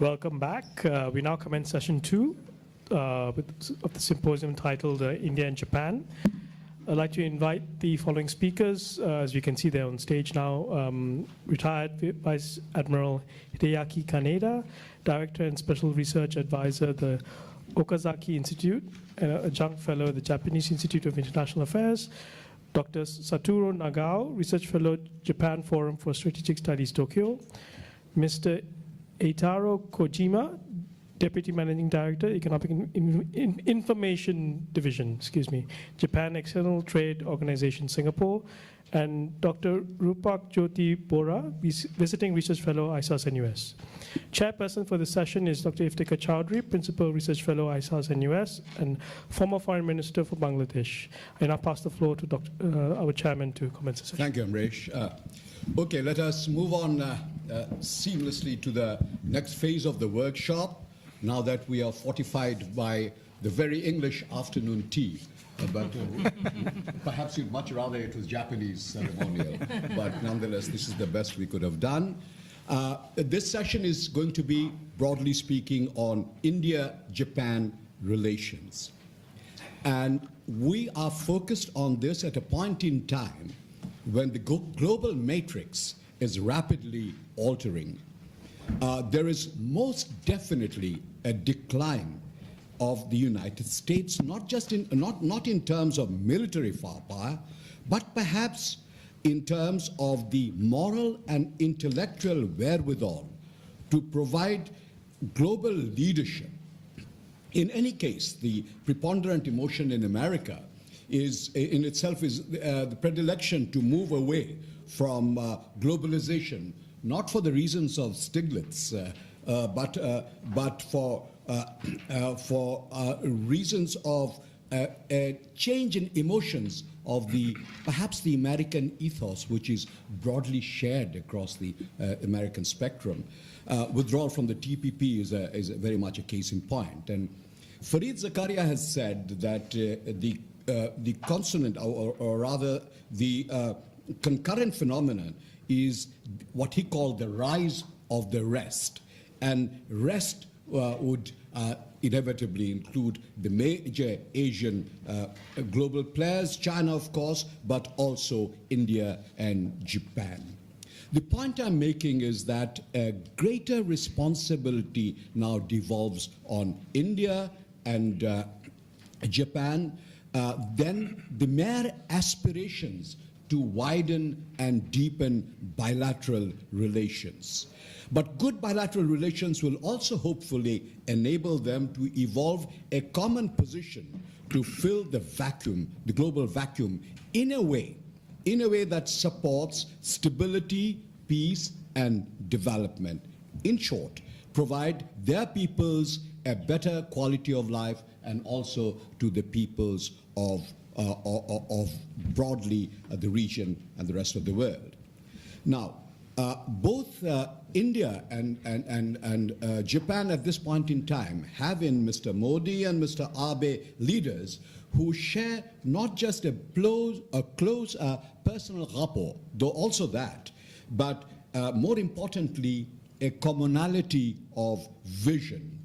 Welcome back. We now commence session 2 of the symposium titled India and Japan. I'd like to invite the following speakers. As you can see, they're on stage now. Retired Vice-Admiral Hideaki Kaneda, Director and Special Research Advisor, the Okazaki Institute, and Adjunct Fellow at the Japanese Institute of International Affairs. Dr. Satoru Nagao, Research Fellow, Japan Forum for Strategic Studies, Tokyo. Mr. Eitaro Kojima, Deputy Managing Director, Economic Information Division, Japan External Trade Organization, Singapore, and Dr. Rupak Jyoti Bora, Visiting Research Fellow, ISAS and US. Chairperson for the session is Dr. Iftekhar Chowdhury, Principal Research Fellow, ISAS and US, and former Foreign Minister for Bangladesh. I now pass the floor to our Chairman to commence the session. Thank you, Amresh. Okay, let us move on seamlessly to the next phase of the workshop, now that we are fortified by the very English afternoon tea. But perhaps you'd much rather it was Japanese ceremonial. But nonetheless, this is the best we could have done. This session is going to be, broadly speaking, on India-Japan relations. And we are focused on this at a point in time when the global matrix is rapidly altering. There is most definitely a decline of the United States, not in terms of military firepower, but perhaps in terms of the moral and intellectual wherewithal to provide global leadership. In any case, the preponderant emotion in America is in itself is the predilection to move away from globalization, not for the reasons of Stiglitz, but for reasons of a change in emotions of perhaps the American ethos, which is broadly shared across the American spectrum. Withdrawal from the TPP is very much a case in point. And Fareed Zakaria has said that the consonant, or rather the concurrent phenomenon, is what he called the rise of the rest. And rest would inevitably include the major Asian global players, China, of course, but also India and Japan. The point I'm making is that a greater responsibility now devolves on India and Japan than the mere aspirations to widen and deepen bilateral relations. But good bilateral relations will also hopefully enable them to evolve a common position to fill the vacuum, the global vacuum, in a way that supports stability, peace, and development. In short, provide their peoples a better quality of life, and also to the peoples of broadly the region and the rest of the world. Now, both India and Japan at this point in time have in Mr. Modi and Mr. Abe leaders who share not just a close personal rapport, though also that, but more importantly, a commonality of vision.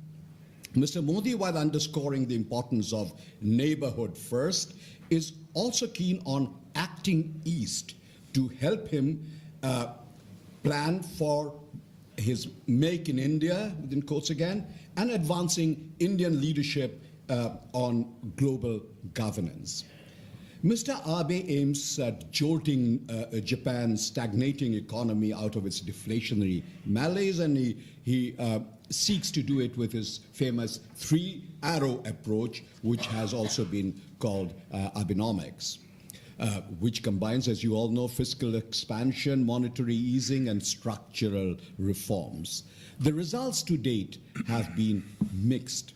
Mr. Modi, while underscoring the importance of neighborhood first, is also keen on acting east to help him plan for his Make in India, within quotes again, and advancing Indian leadership on global governance. Mr. Abe aims at jolting Japan's stagnating economy out of its deflationary malaise, and he seeks to do it with his famous three-arrow approach, which has also been called Abenomics, which combines, as you all know, fiscal expansion, monetary easing, and structural reforms. The results to date have been mixed.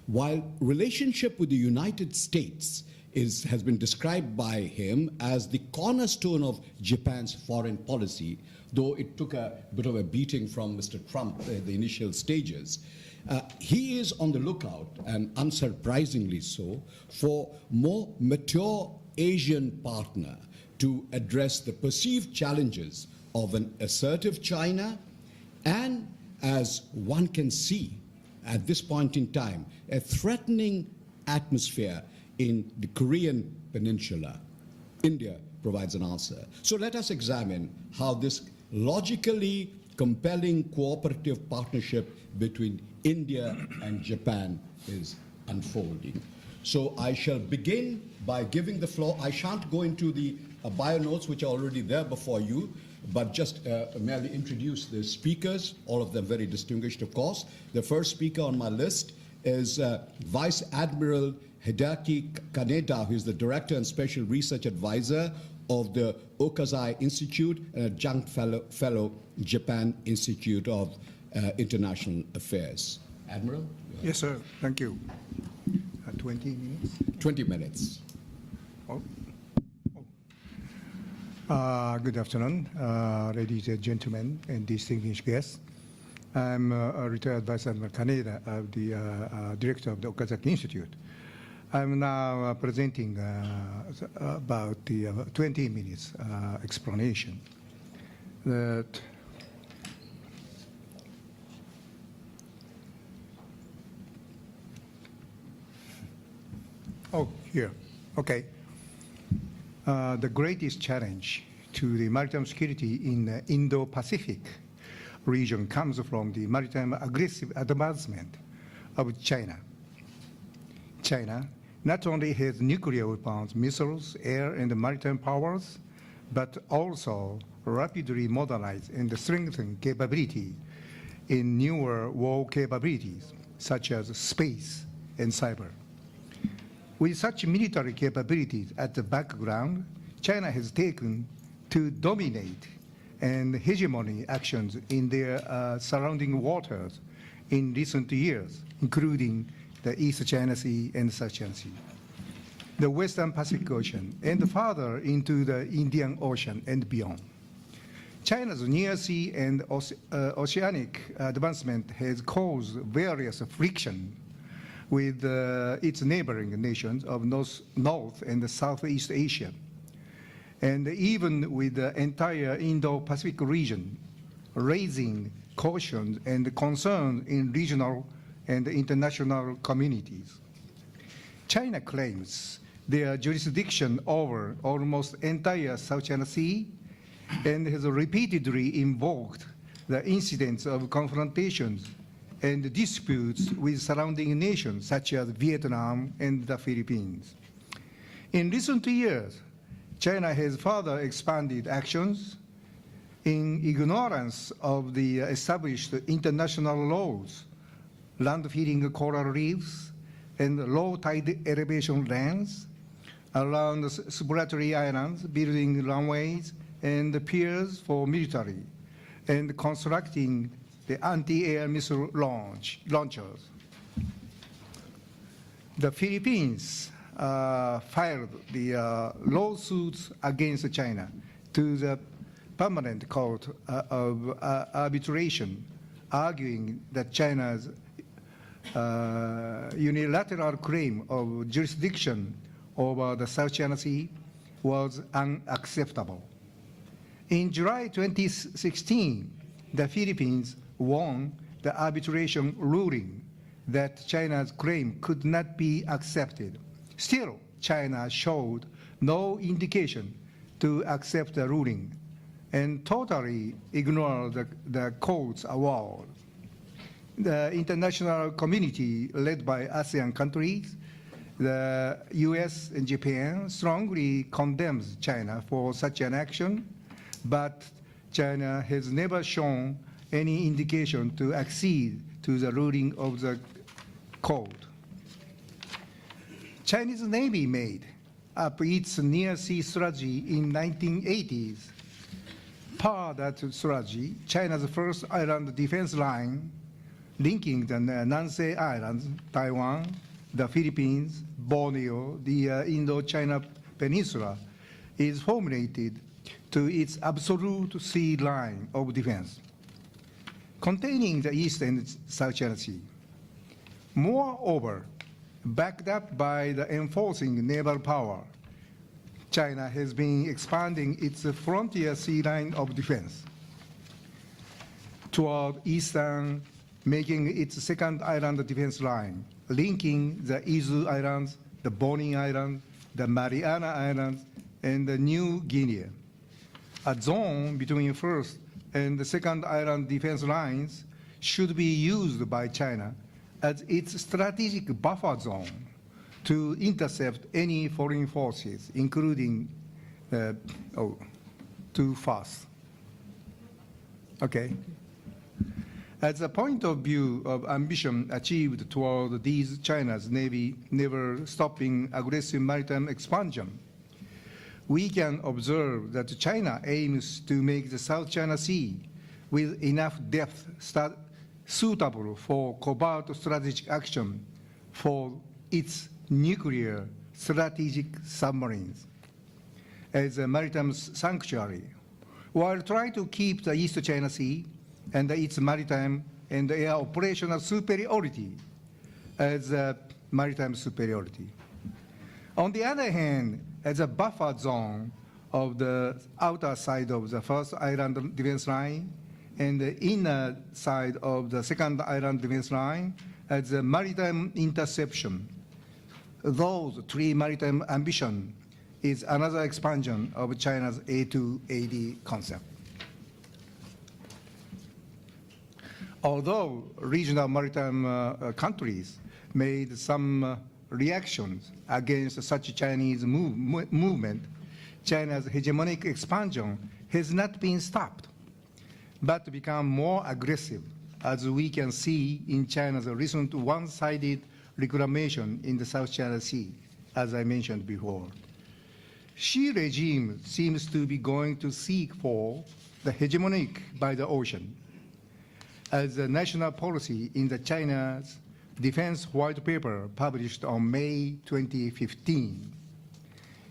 While relationship with the United States has been described by him as the cornerstone of Japan's foreign policy, though it took a bit of a beating from Mr. Trump at the initial stages, he is on the lookout, and unsurprisingly so, for more mature Asian partner to address the perceived challenges of an assertive China and as one can see at this point in time, a threatening atmosphere in the Korean Peninsula. India provides an answer. So let us examine how this logically compelling cooperative partnership between India and Japan is unfolding. So I shall begin by giving the floor. I shan't go into the bio notes, which are already there before you, but just merely introduce the speakers, all of them very distinguished, of course. The first speaker on my list is Vice-Admiral Hideaki Kaneda, who is the Director and Special Research Advisor of the Okazaki Institute and Adjunct Fellow, Japan Institute of International Affairs. Admiral? Yes, sir. Thank you. 20 minutes? 20 minutes. Good afternoon, ladies and gentlemen, and distinguished guests. I'm a retired Vice-Admiral Kaneda, the Director of the Okazaki Institute. I'm now presenting about the 20 minutes explanation. Here. Okay. The greatest challenge to the maritime security in the Indo-Pacific region comes from the maritime aggressive advancement of China. China not only has nuclear weapons, missiles, air and maritime powers, but also rapidly modernize and strengthen capability in newer war capabilities, such as space and cyber. With such military capabilities at the background, China has taken to dominate and hegemony actions in their surrounding waters in recent years, including the East China Sea and South China Sea, the Western Pacific Ocean, and further into the Indian Ocean and beyond. China's near sea and oceanic advancement has caused various friction with its neighboring nations of North and Southeast Asia, and even with the entire Indo-Pacific region, raising caution and concern in regional and international communities. China claims their jurisdiction over almost entire South China Sea and has repeatedly invoked the incidents of confrontations and disputes with surrounding nations such as Vietnam and the Philippines. In recent years, China has further expanded actions in ignorance of the established international laws, land-feeding coral reefs and low tide elevation lands around exploratory islands, building runways and piers for military, and constructing the anti-air missile launchers. The Philippines filed the lawsuits against China to the Permanent Court of Arbitration, arguing that China's unilateral claim of jurisdiction over the South China Sea was unacceptable. In July 2016, the Philippines won the arbitration ruling that China's claim could not be accepted. Still, China showed no indication to accept the ruling and totally ignored the court's award. The international community, led by ASEAN countries, the US and Japan, strongly condemns China for such an action, but China has never shown any indication to accede to the ruling of the court. Chinese Navy made up its near-sea strategy in 1980s. Per that strategy, China's first island defense line, linking the Nansei Islands, Taiwan, the Philippines, Borneo, the Indochina Peninsula, is formulated to its absolute sea line of defense, containing the East and South China Sea. Moreover, backed up by the enforcing naval power, China has been expanding its frontier sea line of defense. toward eastern, making its second island defense line, linking the Izu Islands, the Bonin Islands, the Mariana Islands, and the New Guinea. A zone between first and the second island defense lines should be used by China as its strategic buffer zone to intercept any foreign forces, including too fast. Okay. As a point of view of ambition achieved toward these China's Navy never stopping aggressive maritime expansion, we can observe that China aims to make the South China Sea with enough depth suitable for covert strategic action for its nuclear strategic submarines as a maritime sanctuary, while trying to keep the East China Sea and its maritime and air operational superiority as a maritime superiority. On the other hand, as a buffer zone of the outer side of the first island defense line and the inner side of the second island defense line as a maritime interception, those three maritime ambition is another expansion of China's A2AD concept. Although regional maritime countries made some reactions against such Chinese movement, China's hegemonic expansion has not been stopped, but become more aggressive, as we can see in China's recent one-sided reclamation in the South China Sea, as I mentioned before. Xi regime seems to be going to seek for the hegemonic by the ocean as a national policy in the China's Defense White Paper published on May 2015.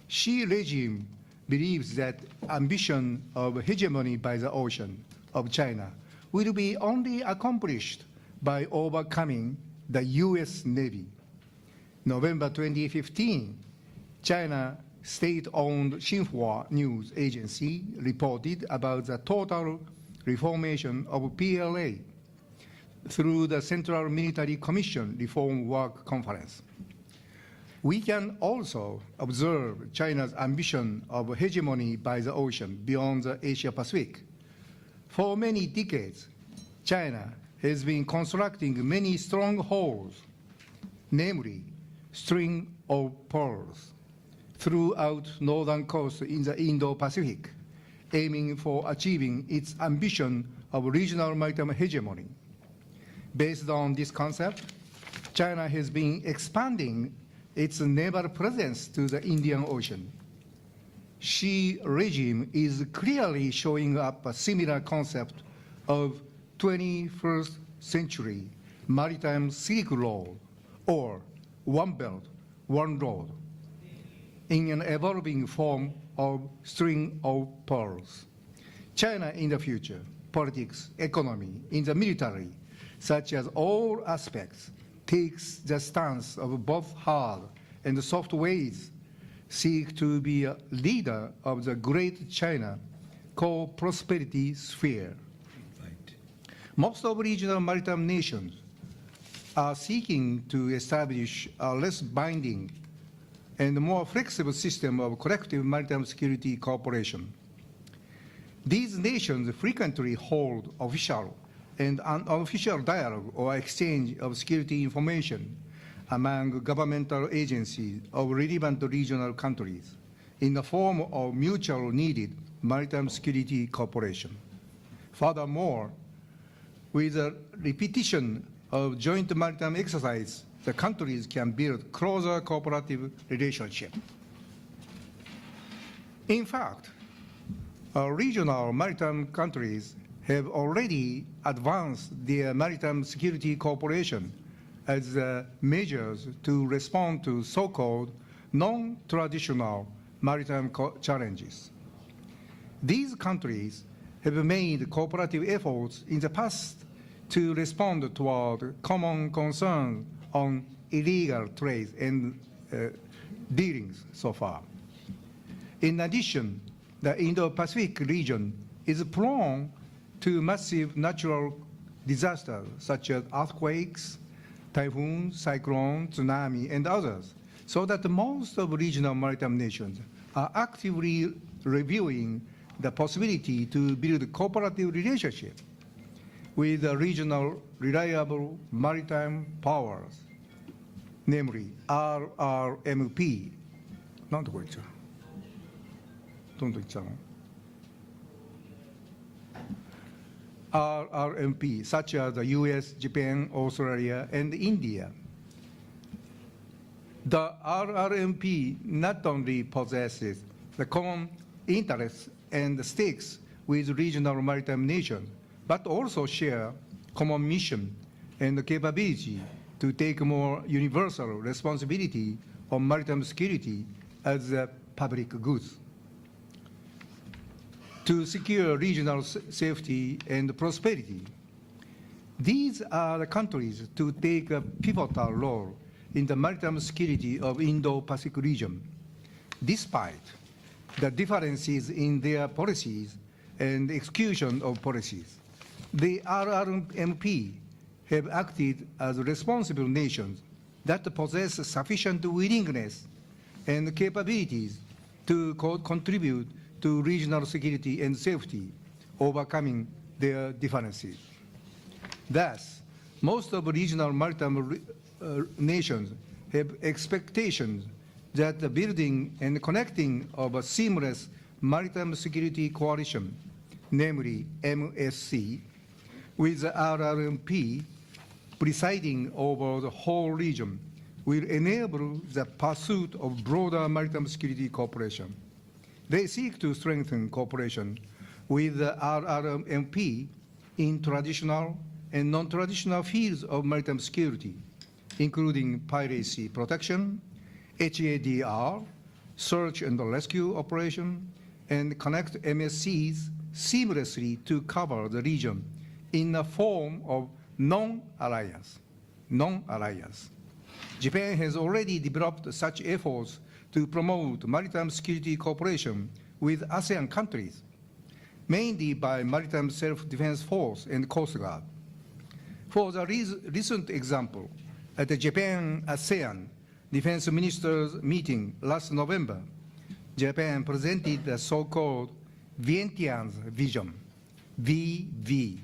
Xi regime believes that ambition of hegemony by the ocean of China will be only accomplished by overcoming the US Navy. November 2015, China state-owned Xinhua news agency reported about the total reformation of PLA through the Central Military Commission Reform Work Conference. We can also observe China's ambition of hegemony by the ocean beyond the Asia-Pacific. For many decades, China has been constructing many strongholds, namely string of pearls, throughout northern coast in the Indo-Pacific, aiming for achieving its ambition of regional maritime hegemony. Based on this concept, China has been expanding its naval presence to the Indian Ocean. Xi regime is clearly showing up a similar concept of 21st century maritime Silk Road, or One Belt, One Road, in an evolving form of string of pearls. China in the future, politics, economy, in the military, such as all aspects, takes the stance of both hard and soft ways, seek to be a leader of the great China co-prosperity sphere. Right. Most of regional maritime nations are seeking to establish a less binding and more flexible system of collective maritime security cooperation. These nations frequently hold official and unofficial dialogue or exchange of security information among governmental agencies of relevant regional countries in the form of mutual needed maritime security cooperation. Furthermore, with the repetition of joint maritime exercise, the countries can build closer cooperative relationship. In fact, regional maritime countries have already advanced their maritime security cooperation as measures to respond to so-called non-traditional maritime challenges. These countries have made cooperative efforts in the past to respond toward common concerns on illegal trade and dealings so far. In addition, the Indo-Pacific region is prone to massive natural disasters such as earthquakes, typhoons, cyclones, tsunami, and others, so that most of regional maritime nations are actively reviewing the possibility to build a cooperative relationship with the regional reliable maritime powers, namely RRMP. なんでこれ言っちゃう？どんどん言っちゃうの？ RRMP, such as the US, Japan, Australia, and India. The RRMP not only possesses the common interests and stakes with regional maritime nations, but also share common mission and the capability to take more universal responsibility on maritime security as a public goods. To secure regional safety and prosperity. These are the countries to take a pivotal role in the maritime security of Indo-Pacific region, despite the differences in their policies and execution of policies. The RRMP have acted as responsible nations that possess sufficient willingness and capabilities to contribute to regional security and safety, overcoming their differences. Thus, most of regional maritime nations have expectations that the building and connecting of a seamless maritime security coalition, namely MSC, with the RRMP presiding over the whole region, will enable the pursuit of broader maritime security cooperation. They seek to strengthen cooperation with the RRMP in traditional and non-traditional fields of maritime security, including piracy protection, HADR, search and rescue operation, and connect MSCs seamlessly to cover the region in a form of non-alliance. Japan has already developed such efforts to promote maritime security cooperation with ASEAN countries, mainly by Maritime Self-Defense Force and Coast Guard. For the recent example, at the Japan-ASEAN Defense Ministers meeting last November, Japan presented the so-called Vientiane's Vision, VV,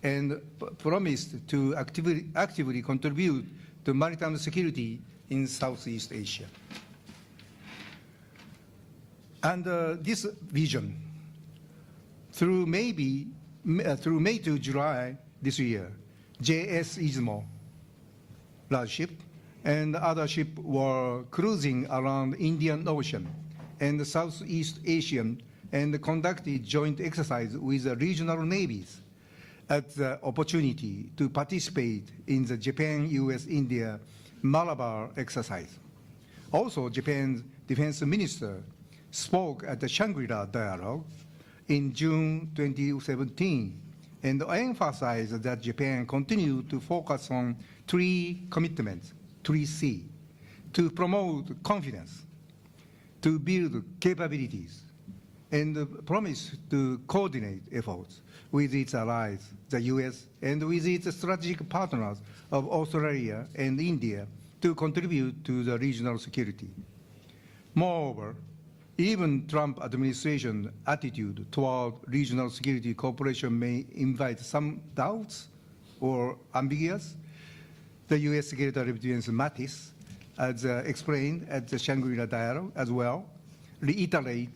and promised to actively contribute to maritime security in Southeast Asia. Under this vision, through May to July this year, JS Izumo, large ship, and other ships were cruising around Indian Ocean and Southeast Asian and conducted joint exercise with the regional navies at the opportunity to participate in the Japan-US-India Malabar exercise. Also, Japan's defense minister spoke at the Shangri-La Dialogue in June 2017 and emphasized that Japan continued to focus on three commitments, 3C, to promote confidence, to build capabilities, and promise to coordinate efforts with its allies, the US, and with its strategic partners of Australia and India to contribute to the regional security. Moreover, even Trump administration attitude toward regional security cooperation may invite some doubts or ambiguous. The U.S. Secretary of Defense Mattis, as explained at the Shangri-La Dialogue as well, reiterate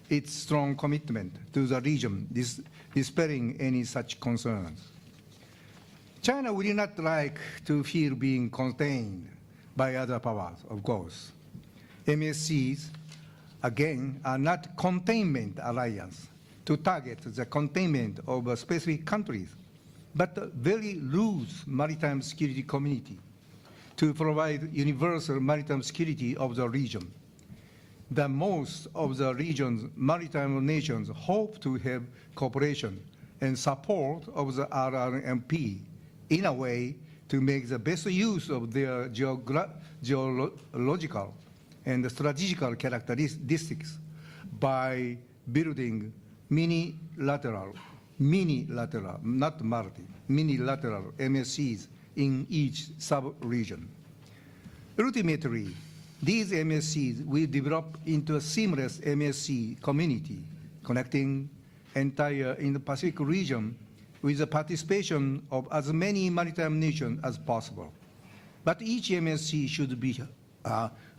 its strong commitment to the region, dispelling any such concerns. China would not like to feel being contained by other powers, of course. MSCs, again, are not containment alliance to target the containment of specific countries, but a very loose maritime security community to provide universal maritime security of the region. The most of the region's maritime nations hope to have cooperation and support of the RRMP in a way to make the best use of their geological and strategical characteristics by building mini-lateral minilateral, not multi, minilateral MSCs in each sub-region. Ultimately, these MSCs will develop into a seamless MSC community connecting entire Indo-Pacific region with the participation of as many maritime nations as possible. But each MSC should be,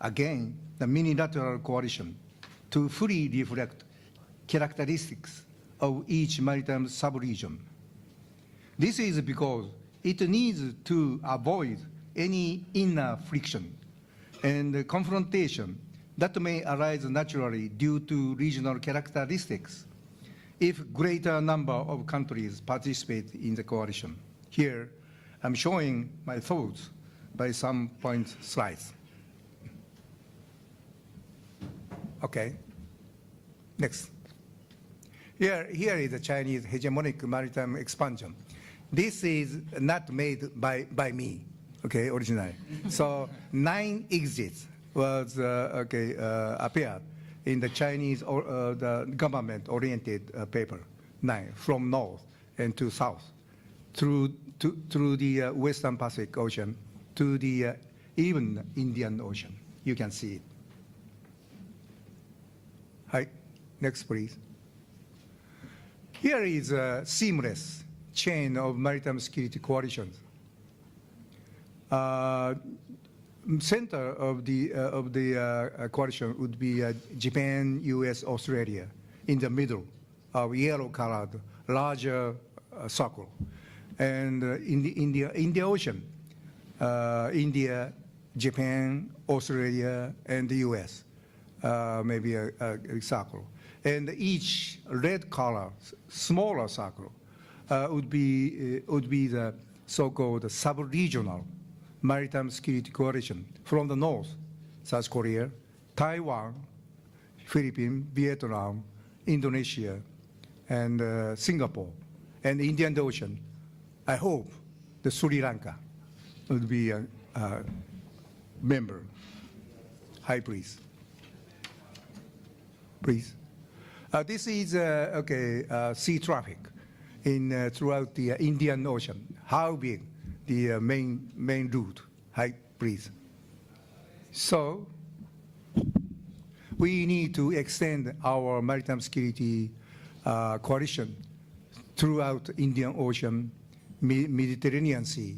again, the minilateral coalition to fully reflect characteristics of each maritime sub-region. This is because it needs to avoid any inner friction and confrontation that may arise naturally due to regional characteristics if greater number of countries participate in the coalition. Here, I'm showing my thoughts by some point slides. Okay, next. Here is the Chinese hegemonic maritime expansion. This is not made by me, okay, originally. So 9 exits was appeared in the Chinese the government-oriented paper, 9, from north and to south, through the Western Pacific Ocean to the even Indian Ocean. You can see it. Hi, next please. Here is a seamless chain of maritime security coalitions. Center of the coalition would be Japan, US, Australia, in the middle, of yellow-colored, larger circle. And in the ocean, India, Japan, Australia, and the US, maybe a circle. And each red color, smaller circle, would be the so-called sub-regional maritime security coalition from the north, South Korea, Taiwan, Philippines, Vietnam, Indonesia, and Singapore, and the Indian Ocean. I hope the Sri Lanka would be a member. Hi, please. Please. This is sea traffic in throughout the Indian Ocean. How big the main route? Hi, please. So we need to extend our maritime security coalition throughout Indian Ocean, Mediterranean Sea,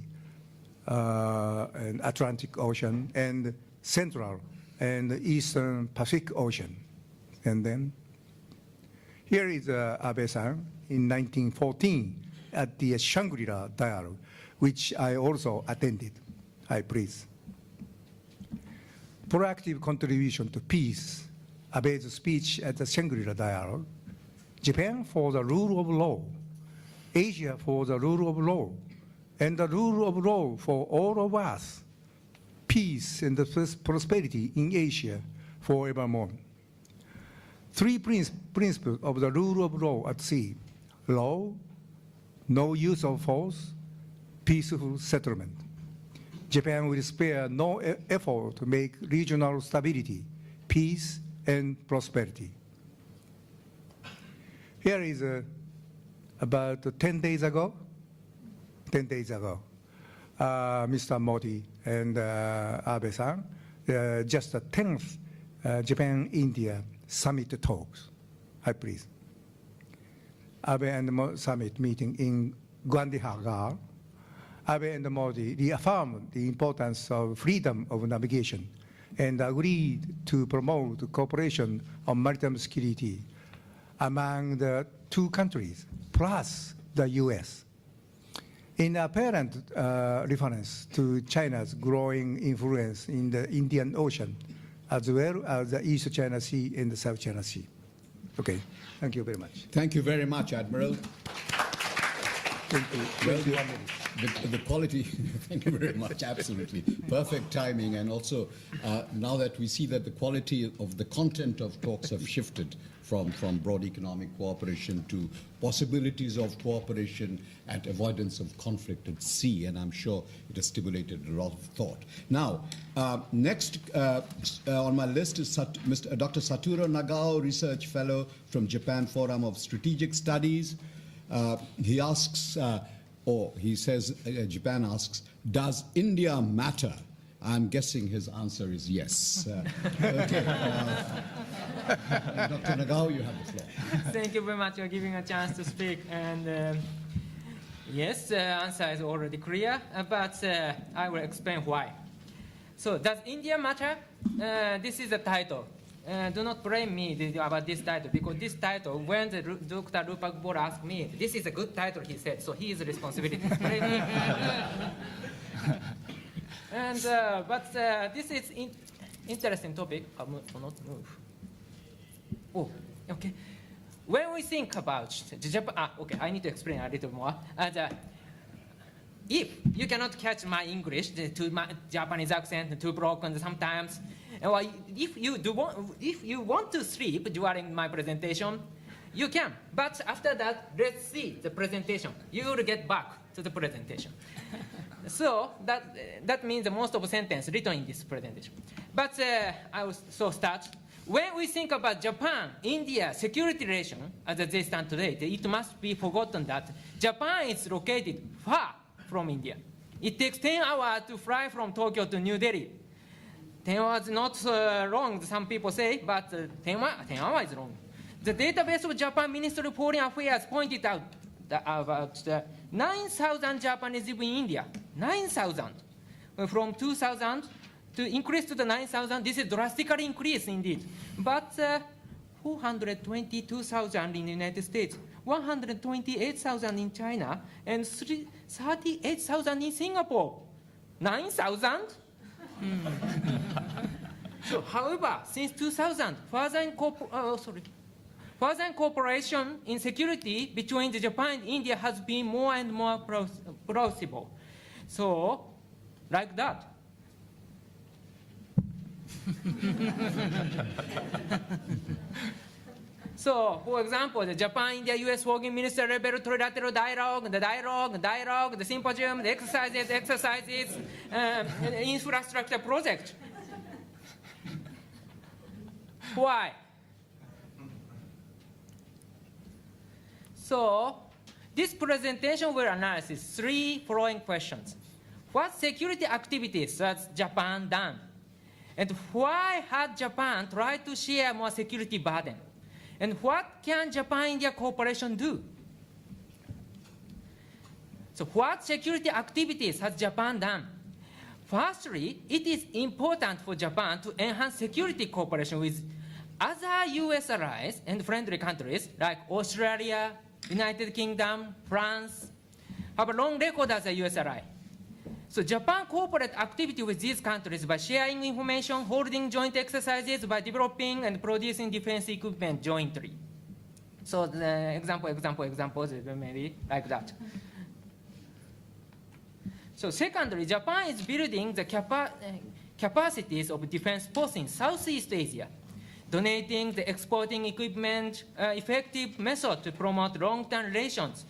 and Atlantic Ocean, and Central and Eastern Pacific Ocean. And then here is Abe-san in 1914 at the Shangri-La Dialogue, which I also attended. Hi, please. Proactive contribution to peace, Abe's speech at the Shangri-La Dialogue. Japan for the rule of law, Asia for the rule of law, and the rule of law for all of us. Peace and the prosperity in Asia forevermore. 3 principles of the rule of law at sea: law, no use of force, peaceful settlement. Japan will spare no effort to make regional stability, peace, and prosperity. Here is about 10 days ago, Mr. Modi and Abe-san, just the 10th Japan-India summit talks. Hi, please. Abe and Modi summit meeting in Guadalajara. Abe and Modi reaffirmed the importance of freedom of navigation and agreed to promote cooperation on maritime security among the 2 countries, plus the US. In apparent reference to China's growing influence in the Indian Ocean, as well as the East China Sea and the South China Sea. Okay, thank you very much. Thank you very much, Admiral. Well, the quality, thank you very much, absolutely. Perfect timing, and also now that we see that the quality of the content of talks have shifted from broad economic cooperation to possibilities of cooperation and avoidance of conflict at sea, and I'm sure it has stimulated a lot of thought. Now, next on my list is Dr. Satoru Nagao, Research Fellow from Japan Forum of Strategic Studies. he asks, or he says, Japan asks, does India matter? I'm guessing his answer is yes. Okay. Dr. Nagao, you have the floor. Thank you very much for giving a chance to speak. And yes, the answer is already clear, but I will explain why. So, does India matter? This is the title. Do not blame me about this title, because this title, when Dr. Rupak Bor asked me, this is a good title, he said, so he is responsible to blame me. And, but this is interesting topic. Not move. Oh, okay. When we think about Japan, okay, I need to explain a little more. If you cannot catch my English, my Japanese accent, too broken sometimes, or if you want to sleep during my presentation, you can. But after that, let's see the presentation. You will get back to the presentation. So that means the most of the sentence written in this presentation. But I will start. When we think about Japan-India security relation as they stand today, it must be forgotten that Japan is located far from India. It takes 10 hours to fly from Tokyo to New Delhi. 10 hours is not wrong, some people say, but 10 hours is wrong. The database of Japan Ministry of Foreign Affairs pointed out about 9,000 Japanese live in India. 9,000. From 2,000 to increase to the 9,000, this is drastically increased indeed. But 422,000 in the United States, 128,000 in China, and 38,000 in Singapore. 9,000? So, however, since 2000, further cooperation in security between Japan and India has been more and more plausible. So, like that. So, for example, the Japan, India, US Foreign Minister level trilateral dialogue, the symposium, the exercises, infrastructure project. Why? So, this presentation will analyze 3 following questions. What security activities has Japan done? And why had Japan tried to share more security burden? And what can Japan-India cooperation do? So what security activities has Japan done? Firstly, it is important for Japan to enhance security cooperation with other US allies and friendly countries like Australia, United Kingdom, France, have a long record as a US ally. So Japan cooperates activity with these countries by sharing information, holding joint exercises, by developing and producing defense equipment jointly. So the examples maybe like that. So secondly, Japan is building the capacities of defense posts in Southeast Asia, donating the exporting equipment, effective method to promote long-term relations,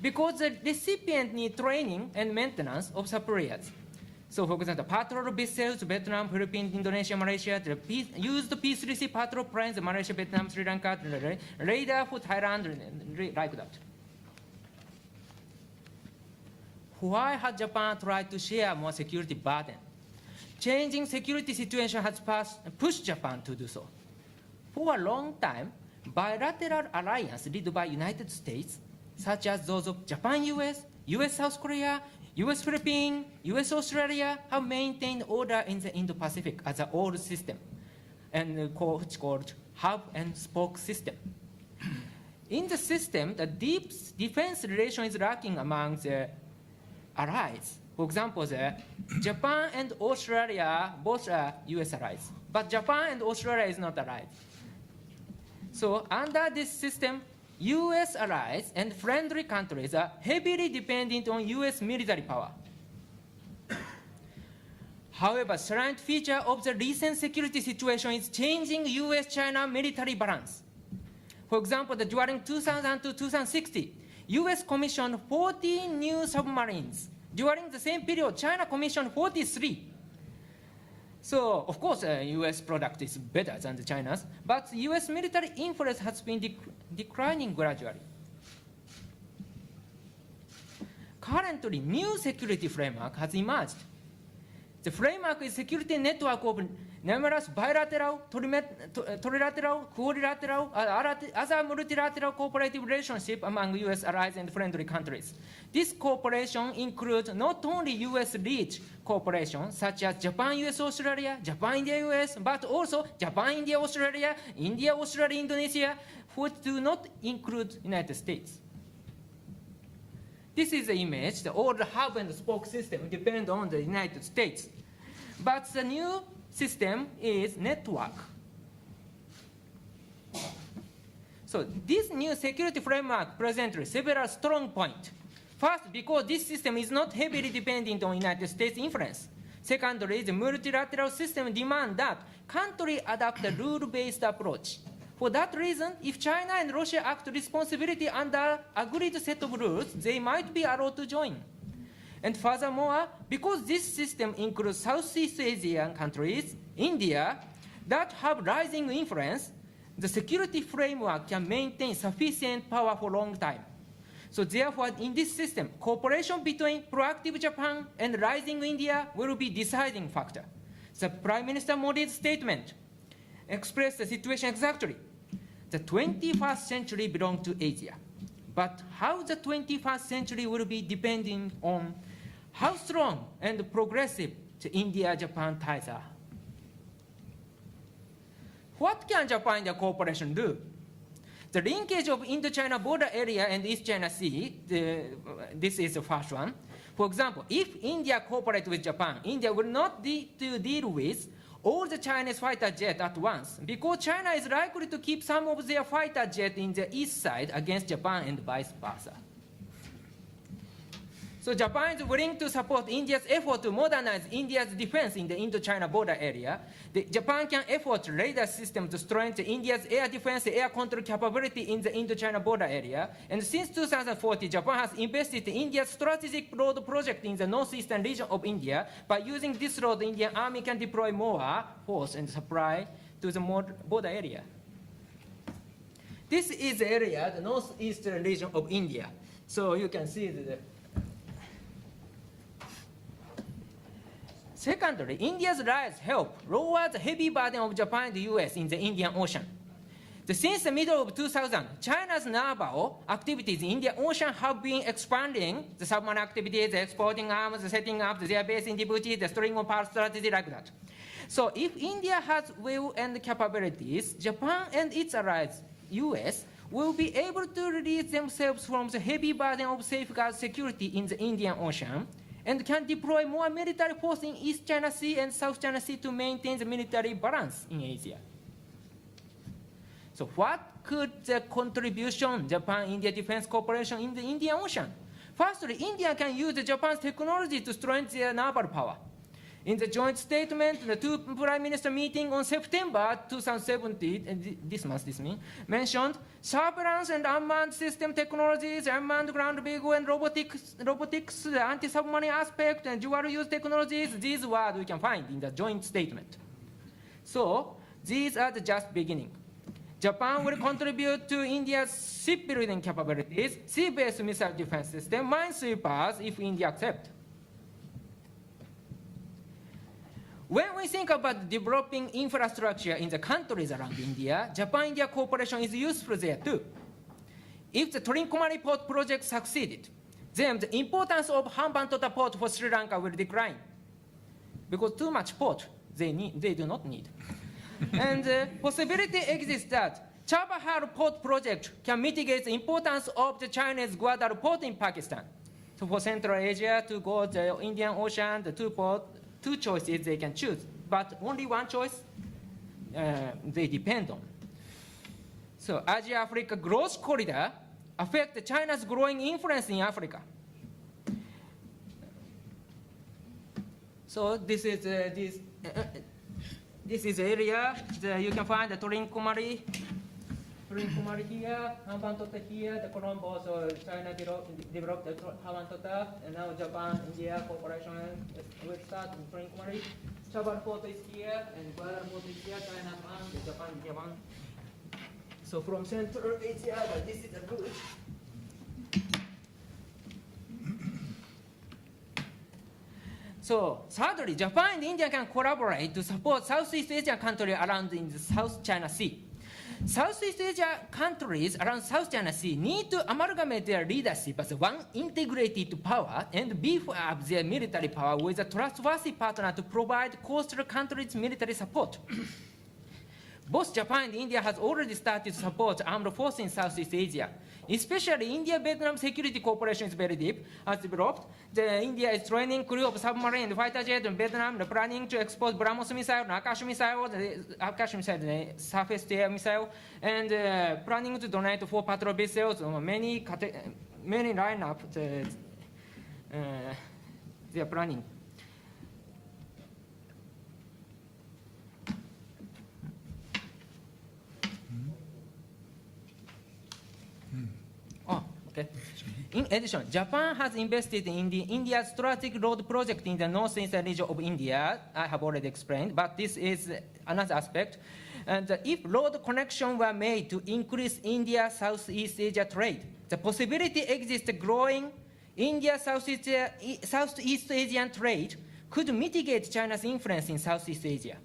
because the recipient needs training and maintenance of suppliers. So, for example, patrol vessels, Vietnam, Philippines, Indonesia, Malaysia, used P-3C patrol planes, Malaysia, Vietnam, Sri Lanka, radar for Thailand, like that. Why has Japan tried to share more security burden? Changing security situation has pushed Japan to do so. For a long time, bilateral alliance led by United States, such as those of Japan-US, US-South Korea, US-Philippines, US-Australia, have maintained order in the Indo-Pacific as an old system, and which called hub and spoke system. In the system, the deep defense relation is lacking among the allies. For example, Japan and Australia both are US allies, but Japan and Australia is not allied. So under this system, US allies and friendly countries are heavily dependent on US military power. However, salient feature of the recent security situation is changing US-China military balance. For example, during 2000 to 2060, US commissioned 40 new submarines. During the same period, China commissioned 43. So, of course, US product is better than the China's, but US military influence has been declining gradually. currently new security framework has emerged. The framework is security network of numerous bilateral, trilateral, quadrilateral, other multilateral cooperative relationships among US allies and friendly countries. This cooperation includes not only US-rich cooperation, such as Japan, US, Australia, Japan, India, US, but also Japan, India, Australia, India, Australia, Indonesia, which do not include United States. This is the image. The old hub and spoke system depend on the United States. But the new system is network. So this new security framework presents several strong points. First, because this system is not heavily dependent on United States influence. Secondly, the multilateral system demands that countries adopt a rule-based approach. For that reason, if China and Russia act responsibly under agreed set of rules, they might be allowed to join. And furthermore, because this system includes Southeast Asian countries, India, that have rising influence, the security framework can maintain sufficient power for a long time. So therefore, in this system, cooperation between proactive Japan and rising India will be deciding factor. The Prime Minister Modi's statement expressed the situation exactly. The 21st century belongs to Asia. But how the 21st century will be depending on how strong and progressive the India-Japan ties are. What can Japan-India cooperation do? The linkage of Indochina border area and East China Sea, this is the first one. For example, if India cooperates with Japan, India will not need to deal with all the Chinese fighter jets at once, because China is likely to keep some of their fighter jets in the east side against Japan and vice versa. So Japan is willing to support India's effort to modernize India's defense in the Indochina border area. Japan can effort radar system to strengthen India's air defense, air control capability in the Indochina border area. And since 2014, Japan has invested in India's strategic road project in the northeastern region of India. By using this road, the Indian army can deploy more force and supply to the border area. This is the area, the northeastern region of India. So you can see the Secondly, India's rise help lower the heavy burden of Japan and the US in the Indian Ocean. Since the middle of 2000, China's naval activities in the Indian Ocean have been expanding. The submarine activities, the exporting arms, the setting up their base in Djibouti, the string of power strategy like that. So if India has will and capabilities, Japan and its allies, US, will be able to release themselves from the heavy burden of safeguard security in the Indian Ocean, and can deploy more military force in East China Sea and South China Sea to maintain the military balance in Asia. So what could the contribution Japan-India defense cooperation in the Indian Ocean? Firstly, India can use Japan's technology to strengthen their naval power. In the joint statement, the two prime minister meeting on September 2017, this month, mentioned surveillance and unmanned system technologies, unmanned ground vehicle and robotics, anti-submarine aspect, and dual-use technologies. These words we can find in the joint statement. So these are the just beginning. Japan will contribute to India's shipbuilding capabilities, sea-based missile defense system, minesweepers, if India accepts. When we think about developing infrastructure in the countries around India, Japan-India cooperation is useful there too. If the Trincomalee port project succeeded, then the importance of Hambantota port for Sri Lanka will decline, because too much port they do not need. And the possibility exists that Chabahar port project can mitigate the importance of the Chinese Gwadar port in Pakistan. So for Central Asia to go to the Indian Ocean, the two choices they can choose, but only one choice they depend on. So Asia-Africa growth corridor affects China's growing influence in Africa. So this is area you can find the Trincomalee here, Hambantota here, the Colombo. So China developed the Hambantota, and now Japan, India cooperation will start in Trincomalee. Chabahar port is here, and Gwadar port is here. China and Japan, Japan. So from Central Asia, this is the route. So thirdly, Japan and India can collaborate to support Southeast Asian countries around in the South China Sea. Southeast Asia countries around South China Sea need to amalgamate their leadership as one integrated power and beef up their military power with a trustworthy partner to provide coastal countries military support. Both Japan and India has already started to support armed forces in Southeast Asia. Especially India-Vietnam security cooperation is very deep, as developed. India is training crew of submarine and fighter jet in Vietnam, planning to export BrahMos missile, Akash missile, the surface-to-air missile, and planning to donate 4 patrol vessels. Many lineup they are planning. Okay. In addition, Japan has invested in India's strategic road project in the northeastern region of India. I have already explained, but this is another aspect. And if road connection were made to increase India-Southeast Asia trade, the possibility exists growing India-Southeast Asian trade could mitigate China's influence in Southeast Asia.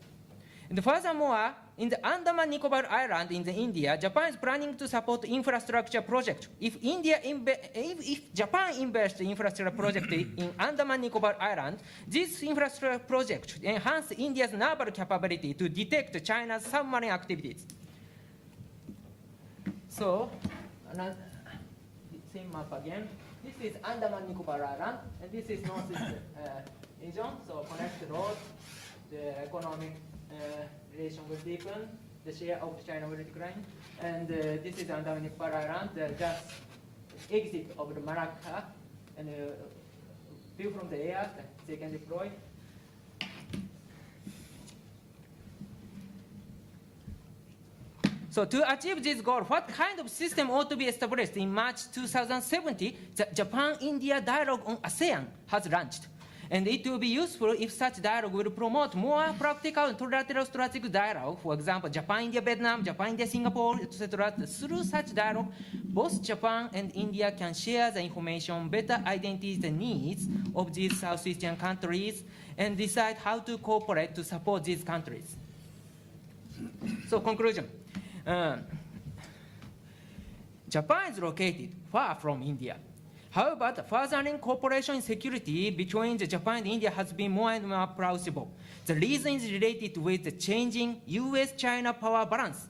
And furthermore, in the Andaman Nicobar Island in India, Japan is planning to support infrastructure project. If Japan invests in infrastructure project in Andaman Nicobar Island, this infrastructure project enhances India's naval capability to detect China's submarine activities. So, same map again. This is Andaman Nicobar Island, and this is northeast region. So connect the roads, the economic relation will deepen, the share of China will decline, and this is Andaman Nicobar Island, just exit of the Malacca, and view from the air that they can deploy. So to achieve this goal, what kind of system ought to be established? In March 2017, the Japan-India dialogue on ASEAN has launched. And it will be useful if such dialogue will promote more practical and trilateral strategic dialogue. For example, Japan-India-Vietnam, Japan-India-Singapore, etc. Through such dialogue, both Japan and India can share the information, better identify the needs of these Southeast Asian countries, and decide how to cooperate to support these countries. So conclusion. Japan is located far from India. However, the furthering cooperation in security between Japan and India has been more and more plausible. The reason is related with the changing US-China power balance.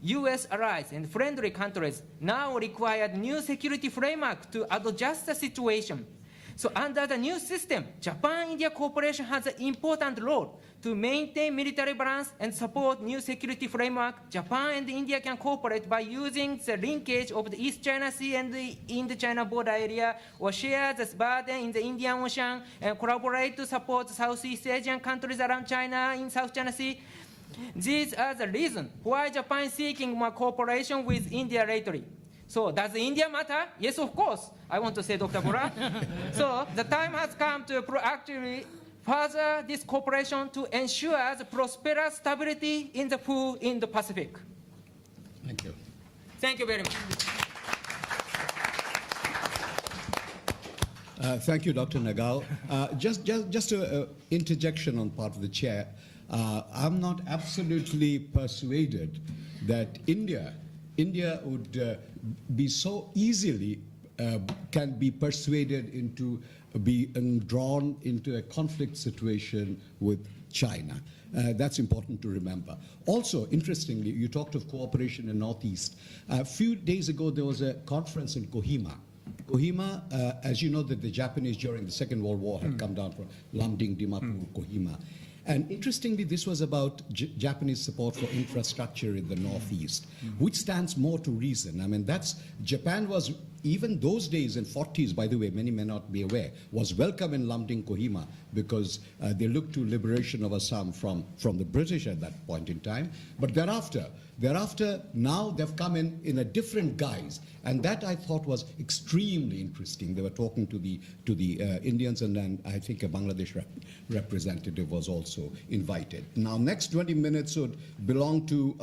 US allies and friendly countries now require new security framework to adjust the situation. So under the new system, Japan-India cooperation has an important role to maintain military balance and support new security framework. Japan and India can cooperate by using the linkage of the East China Sea and the Indochina border area, or share the burden in the Indian Ocean, and collaborate to support Southeast Asian countries around China in South China Sea. These are the reasons why Japan is seeking more cooperation with India lately. So does India matter? Yes, of course, I want to say, Dr. Bora. So the time has come to proactively further this cooperation to ensure the prosperous stability in the full Indo-Pacific. Thank you. Thank you very much. Thank you, Dr. Nagao. Just an interjection on part of the chair. I'm not absolutely persuaded that India would be so easily can be persuaded into being drawn into a conflict situation with China. That's important to remember. Also, interestingly, you talked of cooperation in Northeast. A few days ago, there was a conference in Kohima. Kohima, as you know, that the Japanese during the Second World War had come down from Lamding, Dimapur, Kohima. And interestingly, this was about Japanese support for infrastructure in the Northeast, which stands more to reason. I mean, Japan was, even those days in 40s, by the way, many may not be aware, was welcome in Lamding, Kohima, because they looked to liberation of Assam from the British at that point in time. But thereafter, now they've come in a different guise, and that I thought was extremely interesting. They were talking to the Indians, and then I think a Bangladesh representative was also invited. Now, next 20 minutes would belong to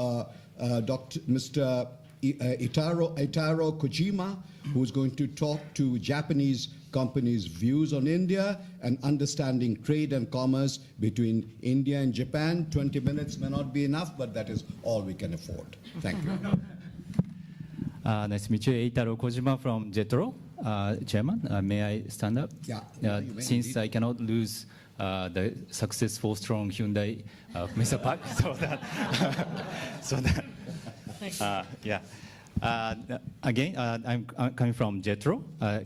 Mr. Eitaro Kojima, who's going to talk to Japanese company's views on India and understanding trade and commerce between India and Japan. 20 minutes may not be enough, but that is all we can afford. Thank you. Nice to meet you. Eitaro Kojima from JETRO, Chairman. May I stand up? Yeah, you may Since indeed. I cannot lose the successful, strong Hyundai Mr. Park, yeah. Again, I'm coming from JETRO.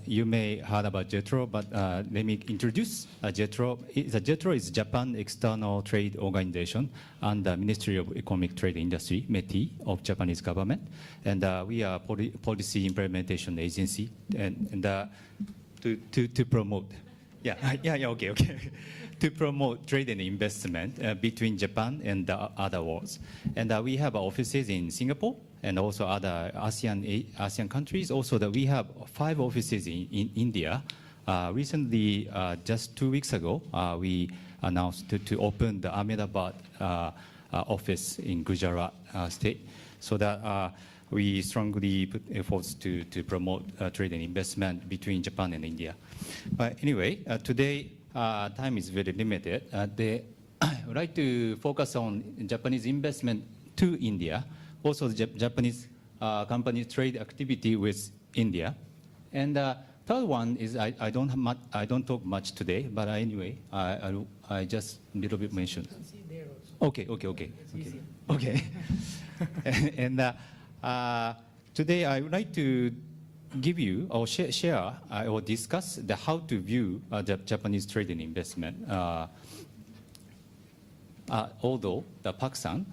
You may heard about JETRO, but let me introduce JETRO. JETRO is Japan External Trade Organization and the Ministry of Economic Trade and Industry, METI, of Japanese government. And we are policy implementation agency and to promote. Okay. To promote trade and investment between Japan and the other worlds. And we have offices in Singapore and also other ASEAN countries. Also, we have 5 offices in India. Recently, just 2 weeks ago, we announced to open the Ahmedabad office in Gujarat state, so that we strongly put efforts to promote trade and investment between Japan and India. But anyway, today, time is very limited. I would like to focus on Japanese investment to India, also the Japanese companies' trade activity with India. And third one is I don't talk much today, but anyway, I just a little bit mentioned. Okay. And today I would like to give you or share or discuss how to view the Japanese trade and investment. Although the Pak-san,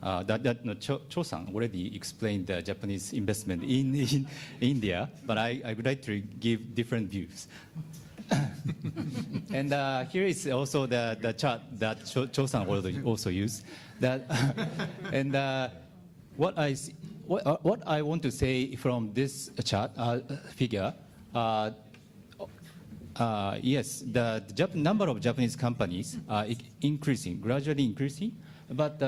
Cho-san already explained the Japanese investment in India, but I would like to give different views. And here is also the chart that Cho-san also used. And what I want to say from this chart figure, yes, the number of Japanese companies are increasing, gradually increasing, but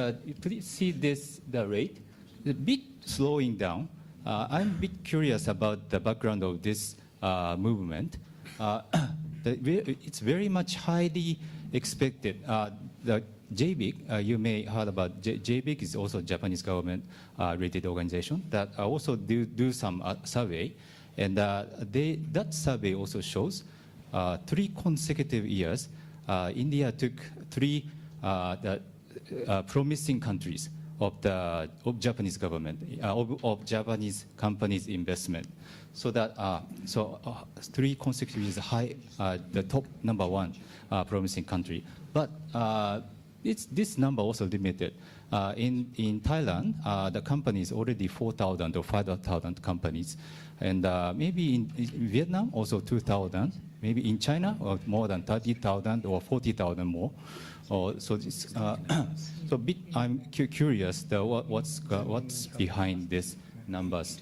please see the rate, a bit slowing down. I'm a bit curious about the background of this movement. It's very much highly expected. The JBIC, you may heard about JBIC is also Japanese government rated organization that also do some survey, and that survey also shows 3 consecutive years India took 3 promising countries of Japanese government of Japanese companies investment, so that 3 consecutive years high the top number 1 promising country, but this number also limited. In Thailand, the company is already 4,000 or 5,000 companies, and maybe in Vietnam also 2,000. Maybe in China more than 30,000 or 40,000 more. So I'm curious what's behind these numbers.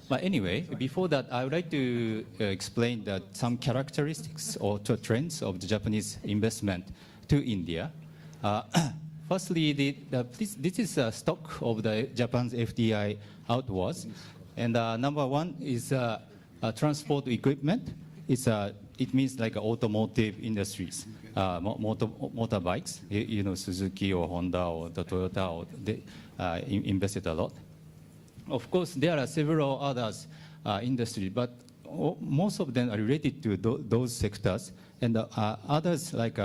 But anyway, before that, I would like to explain some characteristics or trends of the Japanese investment to India. Firstly, this is a stock of the Japan's FDI outwards, and number 1 is transport equipment. It means like automotive industries, motorbikes. You know, Suzuki or Honda or the Toyota, or they invested a lot. Of course, there are several others industries, but most of them are related to those sectors, and others like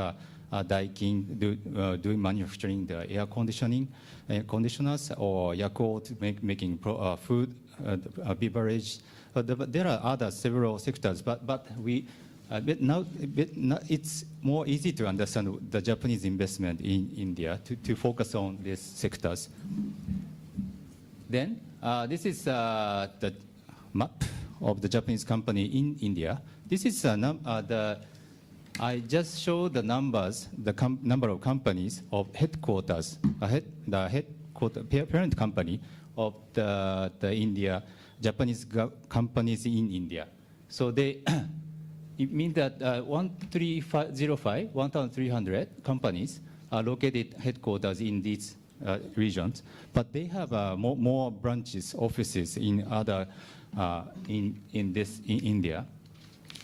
Daikin doing manufacturing the air conditioners, or Yakult making food, beverage. There are other several sectors, but now it's more easy to understand the Japanese investment in India to focus on these sectors. Then this is the map of the Japanese company in India. This is I just showed the numbers, number of companies of headquarters, parent company of the India, Japanese companies in India. So it means that 1,300 companies are located headquarters in these regions, but they have more branches, offices in other in India.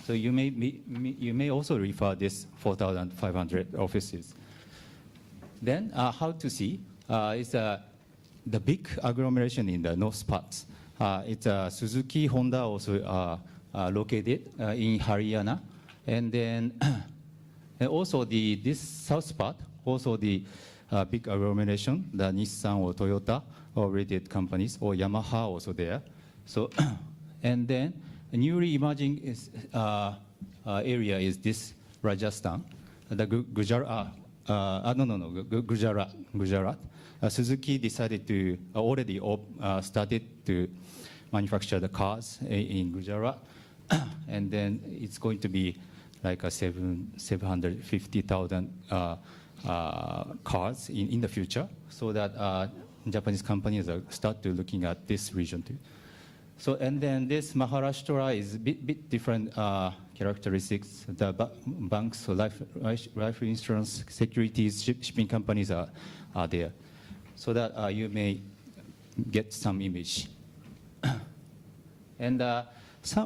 So you may also refer this 4,500 offices. Then how to see is the big agglomeration in the north parts. It's Suzuki, Honda also located in Haryana, and then and also this south part, also the big agglomeration, the Nissan or Toyota or related companies, or Yamaha also there. So, and then a newly emerging area is this Rajasthan, the Gujarat. Gujarat. Suzuki decided to already started to manufacture the cars in Gujarat, and then it's going to be like 750,000 cars in the future, so that Japanese companies start to looking at this region too. So, and then this Maharashtra is a bit different characteristics. The banks, life insurance, securities, shipping companies are there, so that you may get some image. And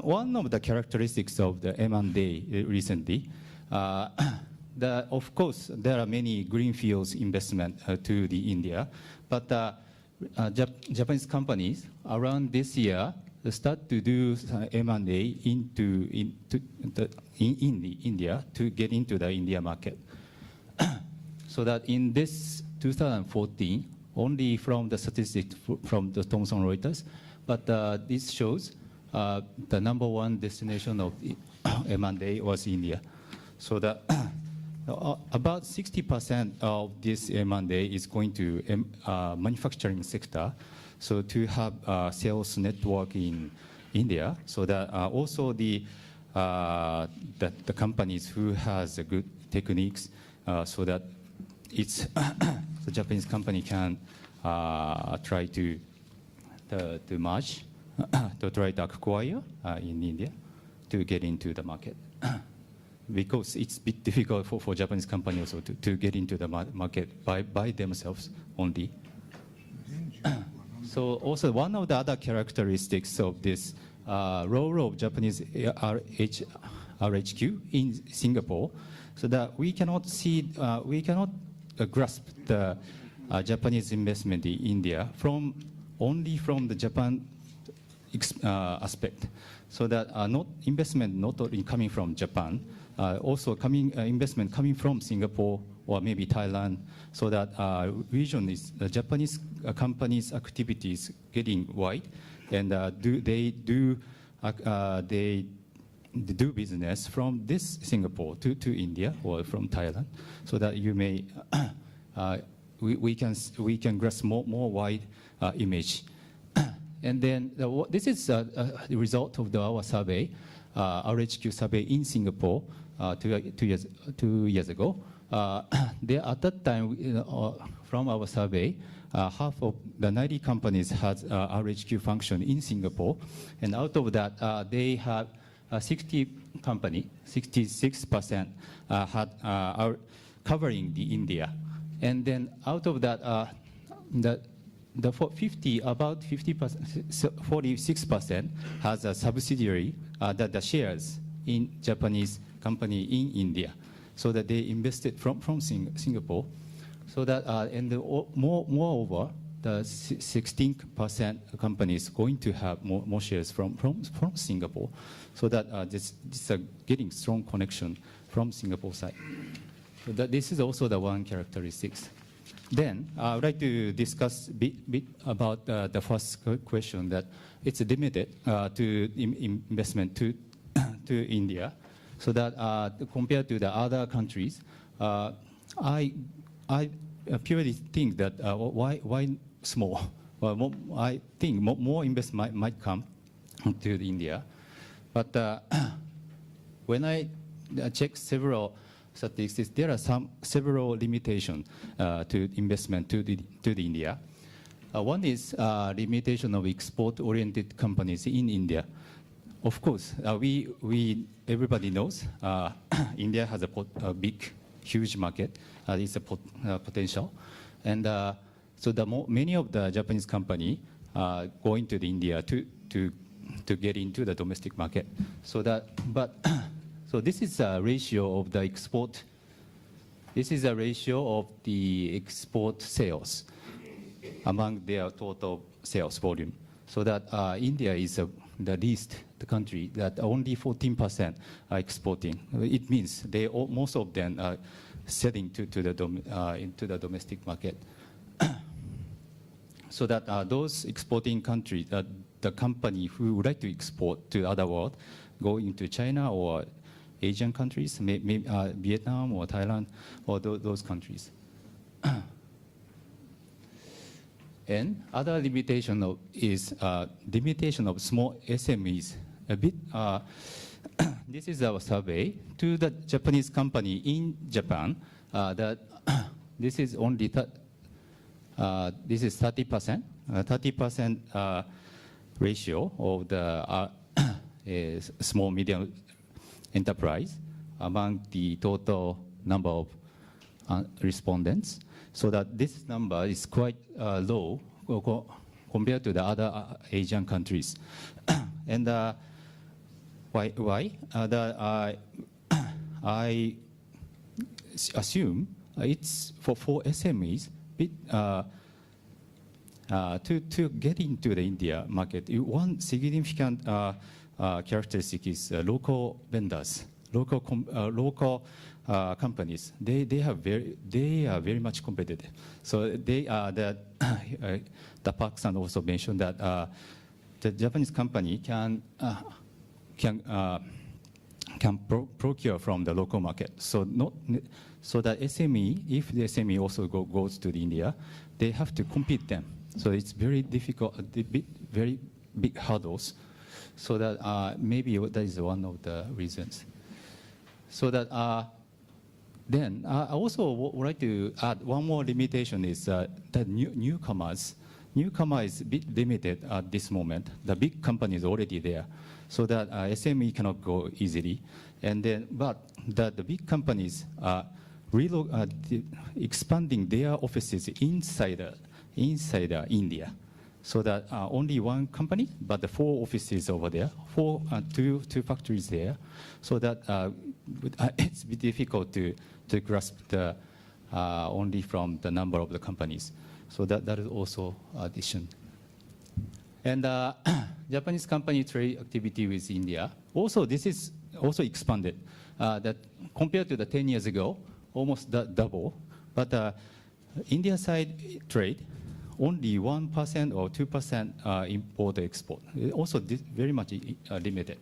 one of the characteristics of the M&A recently, of course, there are many greenfields investment to the India, but Japanese companies around this year start to do M&A in India to get into the India market. So that in this 2014, only from the statistics from the Thomson Reuters, but this shows the #1 destination of M&A was India. So that about 60% of this M&A is going to manufacturing sector. So to have a sales network in India, so that also the companies who has good techniques, so that it's the Japanese company can try to merge, to try to acquire in India to get into the market. Because it's a bit difficult for Japanese companies also to get into the market by themselves only. So also one of the other characteristics of this role of Japanese RHQ in Singapore, so that we cannot see, we cannot grasp the Japanese investment in India only from the Japan aspect. So that investment not only coming from Japan, also investment coming from Singapore or maybe Thailand, so that region is the Japanese companies' activities getting wide, and they do business from this Singapore to India or from Thailand, so that you may we can grasp more wide image. And then this is the result of our survey, RHQ survey in Singapore 2 years ago. There at that time, from our survey, half of the 90 companies had RHQ function in Singapore, and out of that, they have 66% are covering the India, and then out of that, about 46% has a subsidiary that the shares in Japanese company in India, so that they invested from Singapore, so that and moreover, the 16% companies going to have more shares from Singapore, so that this is getting strong connection from Singapore side. So that this is also the one characteristics. Then I would like to discuss a bit about the first question, that it's limited to investment to India, so that compared to the other countries, I purely think that why small? Well, I think more investment might come to India, but when I check several statistics, there are several limitations to investment to the India. One is limitation of export-oriented companies in India. Of course, everybody knows India has a big, huge market. It's a potential, and so many of the Japanese company going to the India to to get into the domestic market. So so this is a ratio of the export. This is a ratio of the export sales among their total sales volume. So that India is the least the country that only 14% are exporting. It means most of them are selling into the domestic market. So that those exporting countries, the company who would like to export to other world, go into China or Asian countries, maybe Vietnam or Thailand, or those countries. And other limitation is limitation of small SMEs. A bit. This is our survey to the Japanese company in Japan. That this is only this is 30%. 30% ratio of the small medium enterprise among the total number of respondents. So that this number is quite low compared to the other Asian countries. And why? I assume it's for SMEs to get into the India market. One significant characteristic is local vendors, local companies. They are very much competitive. So the Park-san also mentioned that the Japanese company can procure from the local market. So that SME, if the SME also goes to the India, they have to compete them. So it's very difficult, very big hurdles. So that maybe that is one of the reasons. So that then I also would like to add one more limitation is that newcomers. Newcomer is a bit limited at this moment. The big company is already there, so that SME cannot go easily. And then, but the big companies are expanding their offices inside India, so that only one company, but the 4 offices over there, two factories there, so that it's a bit difficult to grasp the only from the number of the companies. So that is also addition. And Japanese company trade activity with India. Also, this is also expanded. That compared to the 10 years ago, almost double. But India side trade, only 1% or 2% import-export. Also, very much limited.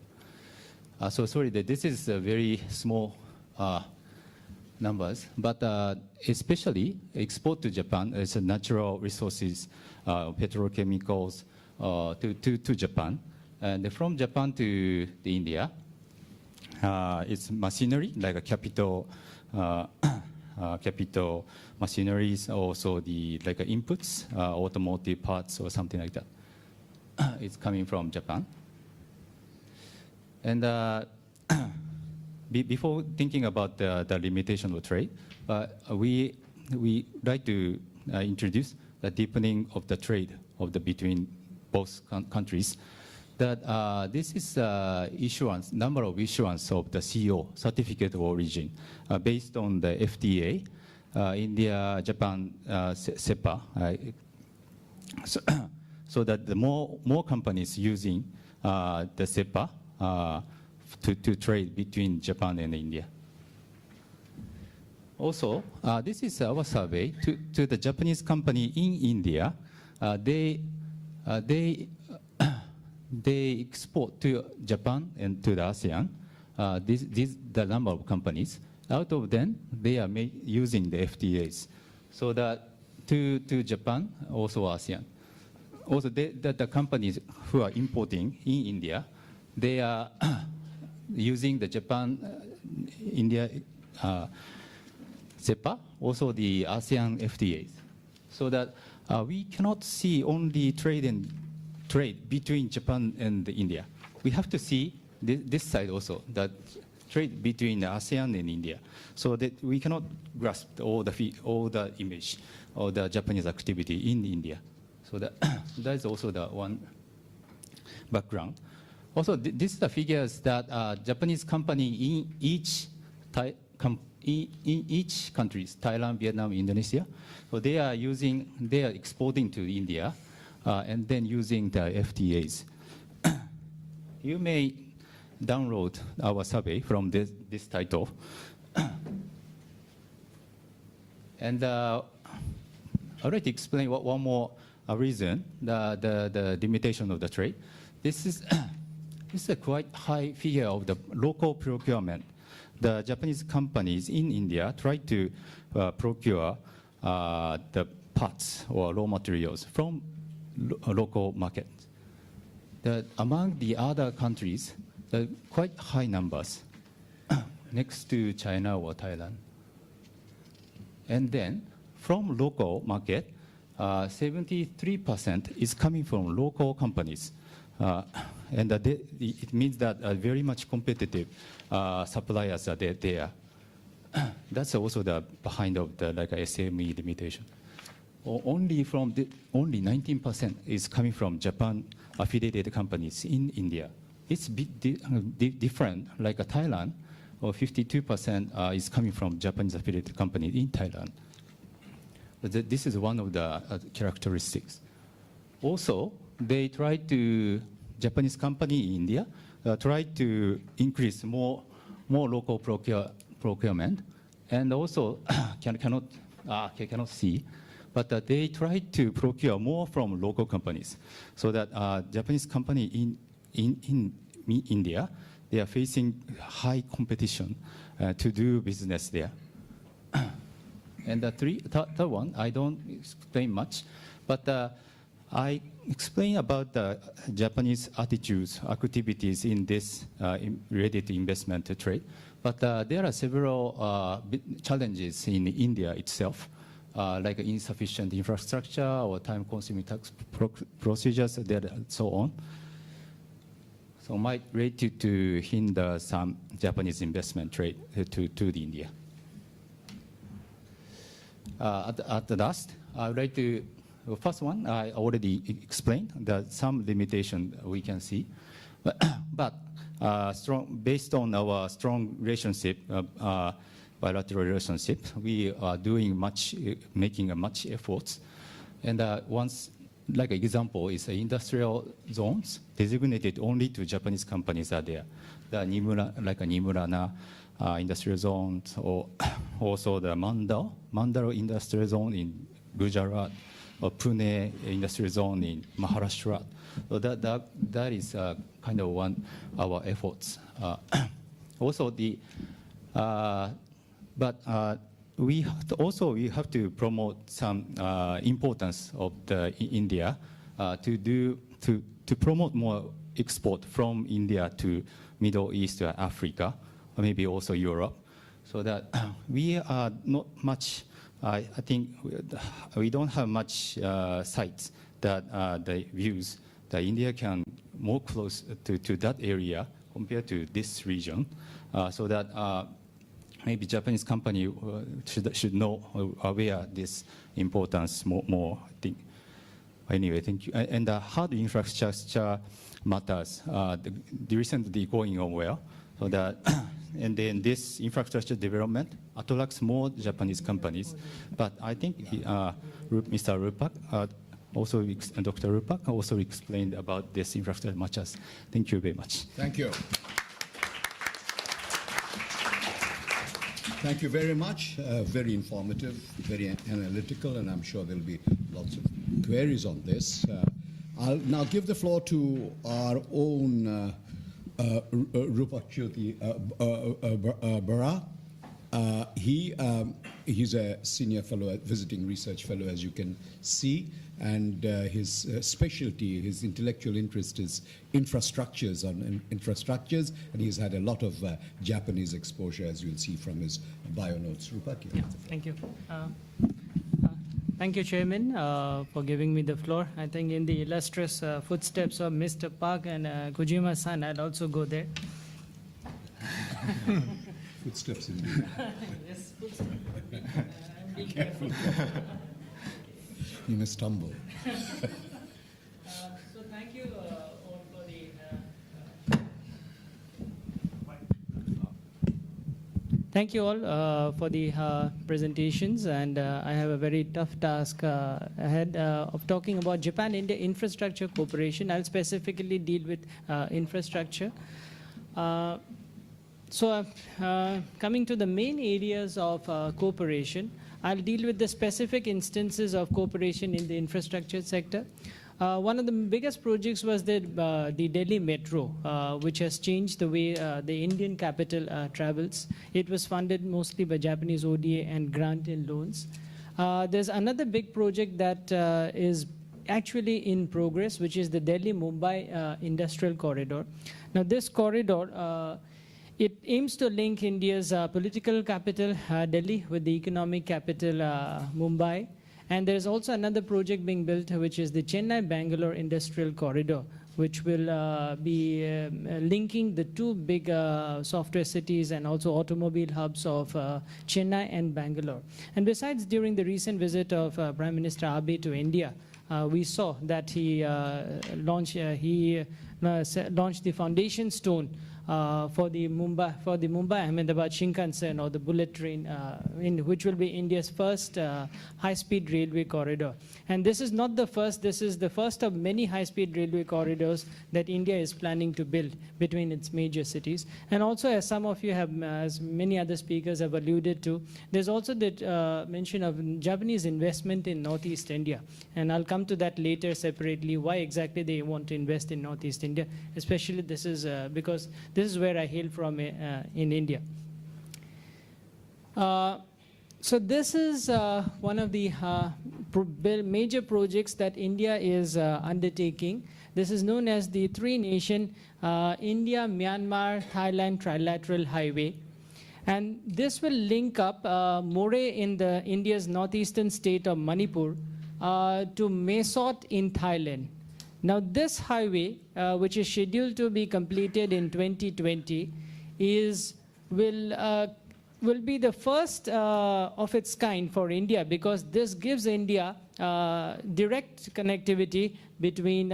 So sorry that this is a very small numbers, but especially export to Japan is natural resources, petrochemicals to Japan, and from Japan to India, it's machinery like a capital machineries, also the like inputs, automotive parts or something like that. It's coming from Japan, and. Before thinking about the limitation of trade, we like to introduce the deepening of the trade between both countries. That this is number of issuance of the CO, Certificate of Origin, based on the FTA, India, Japan, SEPA. So that the more companies using the SEPA. To trade between Japan and India. Also, this is our survey to the Japanese company in India. They export to Japan and to the ASEAN. The number of companies. Out of them, they are using the FTAs. So that to Japan, also ASEAN. Also, the companies who are importing in India, they are using the Japan, India, SEPA, also the ASEAN FTAs. So that we cannot see only trade between Japan and India. We have to see this side also, that trade between the ASEAN and India, so that we cannot grasp all the image of the Japanese activity in India. So that is also the one background. Also, this is the figures that Japanese company in each countries, Thailand, Vietnam, Indonesia. So they are exporting to India and then using the FTAs. You may download our survey from this title. And I already explained one more reason, the limitation of the trade. This is a quite high figure of the local procurement. The Japanese companies in India try to procure the parts or raw materials from local market. Among the other countries, the quite high numbers next to China or Thailand. And then from local market, 73% is coming from local companies. And it means that very much competitive suppliers are there. That's also the behind of the SME limitation. Only 19% is coming from Japan affiliated companies in India. It's a bit different, like Thailand, or 52% is coming from Japanese affiliated companies in Thailand. But this is one of the characteristics. Also, Japanese company in India try to increase more local procurement, and also cannot see, but they try to procure more from local companies, so that Japanese company in India, they are facing high competition to do business there. And the third one, I don't explain much, but I explain about the Japanese attitudes, activities in this related to investment trade. But there are several challenges in India itself, like insufficient infrastructure or time-consuming tax procedures, and so on. So might related to hinder some Japanese investment trade to the India. At the last, I would like to, the first one, I already explained that some limitation we can see, but based on our strong relationship, bilateral relationship, we are making much efforts. And once, like an example, is industrial zones designated only to Japanese companies are there. The Nimurana industrial zones, or also the Mandal industrial zone in Gujarat, or Pune industrial zone in Maharashtra. So that is kind of our efforts. Also we have to promote some importance of the India to promote more export from India to Middle East or Africa, or maybe also Europe, so that we are not much. I think we don't have much sites that the views that India can more close to that area compared to this region, so that maybe Japanese company should know aware this importance more. I think. Anyway, thank you. And how the infrastructure matters. The recently going on well, so that. And then this infrastructure development attracts more Japanese companies. But I think Mr. Rupak, Dr. Rupak also explained about this infrastructure much as. Thank you very much. Thank you. Thank you very much. Very informative, very analytical, and I'm sure there'll be lots of queries on this. I'll now give the floor to our own Rupak Jyoti Bara. He's a senior fellow, visiting research fellow, as you can see, and his specialty, his intellectual interest is infrastructures, and he's had a lot of Japanese exposure, as you'll see from his bio notes. Rupak, you have the floor. Thank you. Thank you, Chairman, for giving me the floor. I think in the illustrious footsteps of Mr. Park and Kojima-san, I'll also go there. Footsteps indeed. Yes, footsteps. Be careful. You may stumble. So thank you all for the Thank you all for the presentations, and I have a very tough task ahead of talking about Japan-India infrastructure cooperation. I'll specifically deal with infrastructure. Coming to the main areas of cooperation, I'll deal with the specific instances of cooperation in the infrastructure sector. One of the biggest projects was the Delhi Metro, which has changed the way the Indian capital travels. It was funded mostly by Japanese ODA and grant and loans. There's another big project that is actually in progress, which is the Delhi-Mumbai Industrial Corridor. Now, this corridor, it aims to link India's political capital, Delhi, with the economic capital, Mumbai. And there's also another project being built, which is the Chennai-Bangalore Industrial Corridor, which will be linking the two big software cities and also automobile hubs of Chennai and Bangalore. And besides, during the recent visit of Prime Minister Abe to India, we saw that he launched the foundation stone for the Mumbai-Ahmedabad Shinkansen, or the bullet train, which will be India's first high-speed railway corridor. And this is not the first, this is the first of many high-speed railway corridors that India is planning to build between its major cities. And also, as some of you have, as many other speakers have alluded to, there's also the mention of Japanese investment in Northeast India. And I'll come to that later separately, why exactly they want to invest in Northeast India. Especially this is because this is where I hail from in India. So this is one of the major projects that India is undertaking. This is known as the three-nation India, Myanmar, Thailand Trilateral Highway. And this will link up More in India's northeastern state of Manipur to Mesot in Thailand. Now, this highway, which is scheduled to be completed in 2020, will be the first of its kind for India, because this gives India direct connectivity between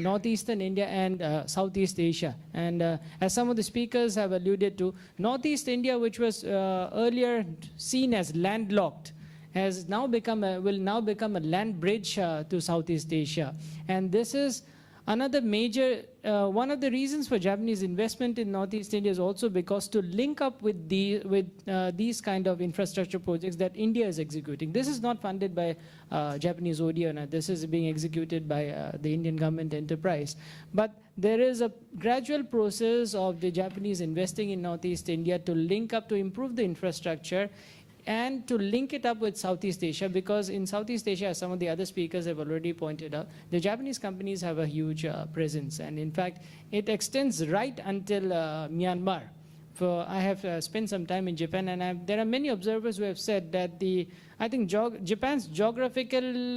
northeastern India and Southeast Asia. And as some of the speakers have alluded to, Northeast India, which was earlier seen as landlocked, has now will now become a land bridge to Southeast Asia. And this is another major, one of the reasons for Japanese investment in Northeast India is also because to link up with these kind of infrastructure projects that India is executing. This is not funded by Japanese ODA, this is being executed by the Indian government enterprise. But there is a gradual process of the Japanese investing in Northeast India to link up, to improve the infrastructure, and to link it up with Southeast Asia, because in Southeast Asia, as some of the other speakers have already pointed out, the Japanese companies have a huge presence. And in fact, it extends right until Myanmar. I have spent some time in Japan, and there are many observers who have said that I think Japan's geographical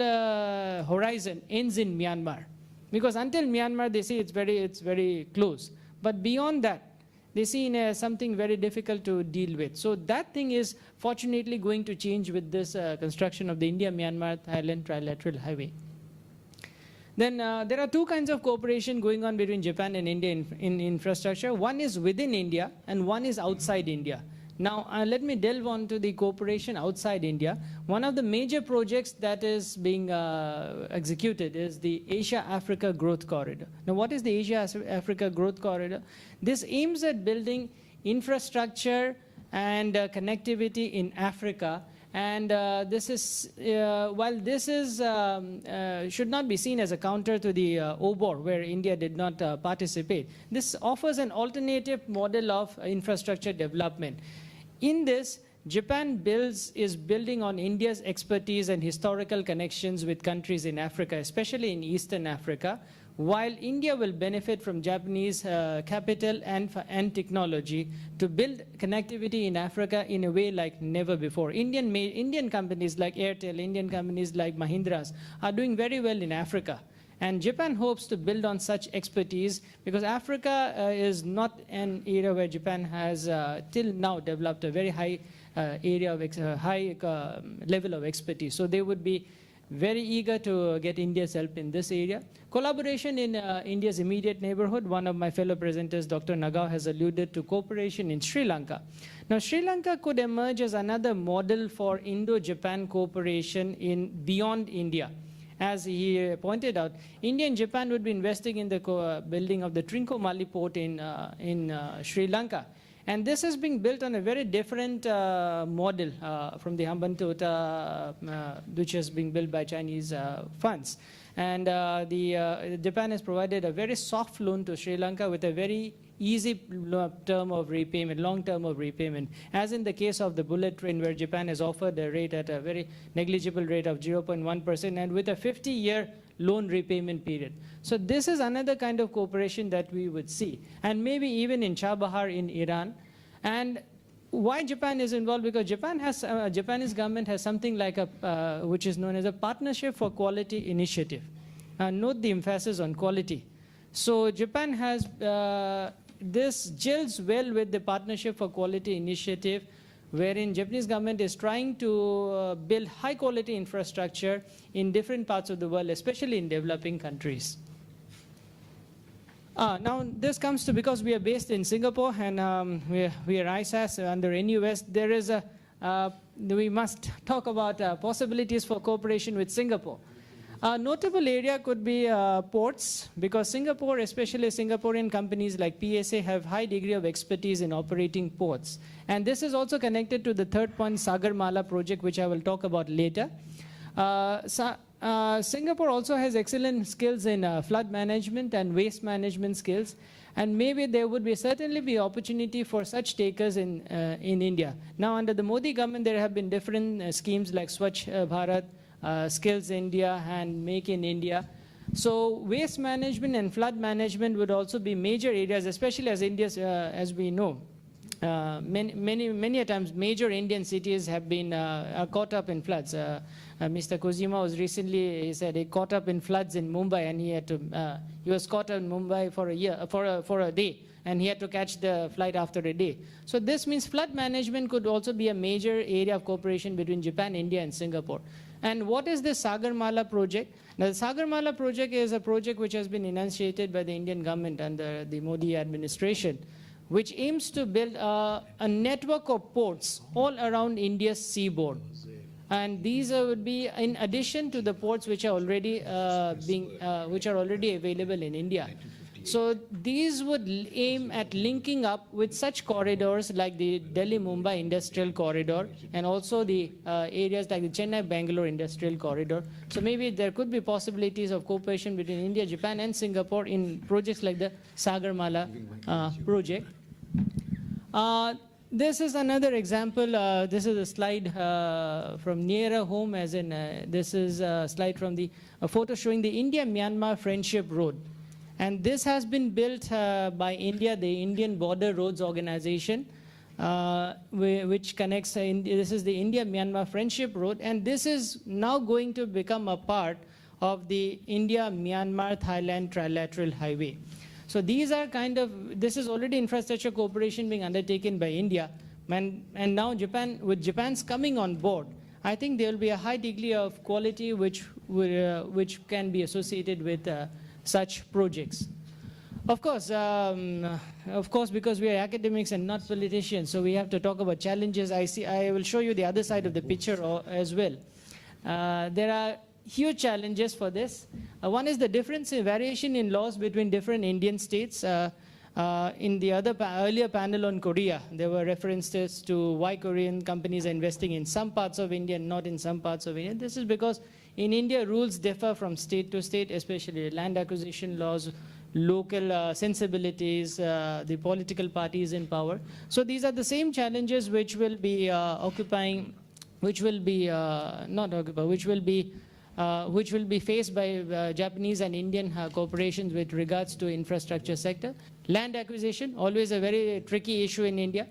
horizon ends in Myanmar. Because until Myanmar, they say it's very close. But beyond that, they see it as something very difficult to deal with. So that thing is fortunately going to change with this construction of the India-Myanmar-Thailand Trilateral Highway. Then there are two kinds of cooperation going on between Japan and India in infrastructure. One is within India and one is outside India. Now, let me delve onto the cooperation outside India. One of the major projects that is being executed is the Asia-Africa Growth Corridor. Now, what is the Asia-Africa Growth Corridor? This aims at building infrastructure and connectivity in Africa. And this is, while this is, should not be seen as a counter to the OBOR, where India did not participate, this offers an alternative model of infrastructure development. In this, Japan is building on India's expertise and historical connections with countries in Africa, especially in Eastern Africa, while India will benefit from Japanese capital and technology to build connectivity in Africa in a way like never before. Indian companies like Airtel, Indian companies like Mahindras are doing very well in Africa. And Japan hopes to build on such expertise, because Africa is not an area where Japan has till now developed a very high level of expertise. So they would be very eager to get India's help in this area. Collaboration in India's immediate neighborhood. One of my fellow presenters, Dr. Nagao, has alluded to cooperation in Sri Lanka. Now, Sri Lanka could emerge as another model for Indo-Japan cooperation beyond India. As he pointed out, India and Japan would be investing in the building of the Trincomalee port in Sri Lanka. And this is being built on a very different model from the Hambantota, which is being built by Chinese funds. And Japan has provided a very soft loan to Sri Lanka with a very easy term of repayment, long term of repayment, as in the case of the bullet train, where Japan has offered a rate at a very negligible rate of 0.1% and with a 50-year loan repayment period. So this is another kind of cooperation that we would see, and maybe even in Chabahar in Iran. And why Japan is involved? Because Japan has, Japanese government has something like a, which is known as a Partnership for Quality Initiative. Note the emphasis on quality. So Japan has, this gels well with the Partnership for Quality Initiative, wherein Japanese government is trying to build high quality infrastructure in different parts of the world, especially in developing countries. Now this comes to, because we are based in Singapore and we are ISAS under NUS, there is we must talk about possibilities for cooperation with Singapore. A notable area could be ports, because Singapore, especially Singaporean companies like PSA, have high degree of expertise in operating ports. And this is also connected to the third point, Sagarmala project, which I will talk about later. Singapore also has excellent skills in flood management and waste management skills. And maybe there would certainly be opportunity for such takers in India. Now, under the Modi government, there have been different schemes like Swachh Bharat, Skills India and Make in India. So waste management and flood management would also be major areas, especially as India's, as we know, many a times major Indian cities have been caught up in floods. Mr. Kojima was recently, he said he caught up in floods in Mumbai, and he had to, he was caught in Mumbai for a day, and he had to catch the flight after a day. So this means flood management could also be a major area of cooperation between Japan, India, and Singapore. And what is this Sagarmala project? Now, the Sagarmala project is a project which has been initiated by the Indian government under the Modi administration, which aims to build a network of ports all around India's seaboard. And these would be in addition to the ports which are already available in India. So these would aim at linking up with such corridors like the Delhi-Mumbai Industrial Corridor and also the areas like the Chennai-Bangalore Industrial Corridor. So maybe there could be possibilities of cooperation between India, Japan, and Singapore in projects like the Sagarmala project. This is another example. This is a slide from nearer home, as in this is a slide from a photo showing the India-Myanmar Friendship Road. And this has been built by India, the Indian Border Roads Organization, which connects, this is the India-Myanmar Friendship Road, and this is now going to become a part of the India-Myanmar-Thailand Trilateral Highway. So these are this is already infrastructure cooperation being undertaken by India, and now Japan, with Japan's coming on board, I think there will be a high degree of quality which can be associated with such projects. Of course, because we are academics and not politicians, so we have to talk about challenges. I will show you the other side of the picture as well. There are huge challenges for this. One is the difference in variation in laws between different Indian states. In the earlier panel on Korea, there were references to why Korean companies are investing in some parts of India and not in some parts of India. This is because in India, rules differ from state to state, especially land acquisition laws, local sensibilities, the political parties in power. So these are the same challenges which will be which will be faced by Japanese and Indian corporations with regards to infrastructure sector. Land acquisition, always a very tricky issue in India.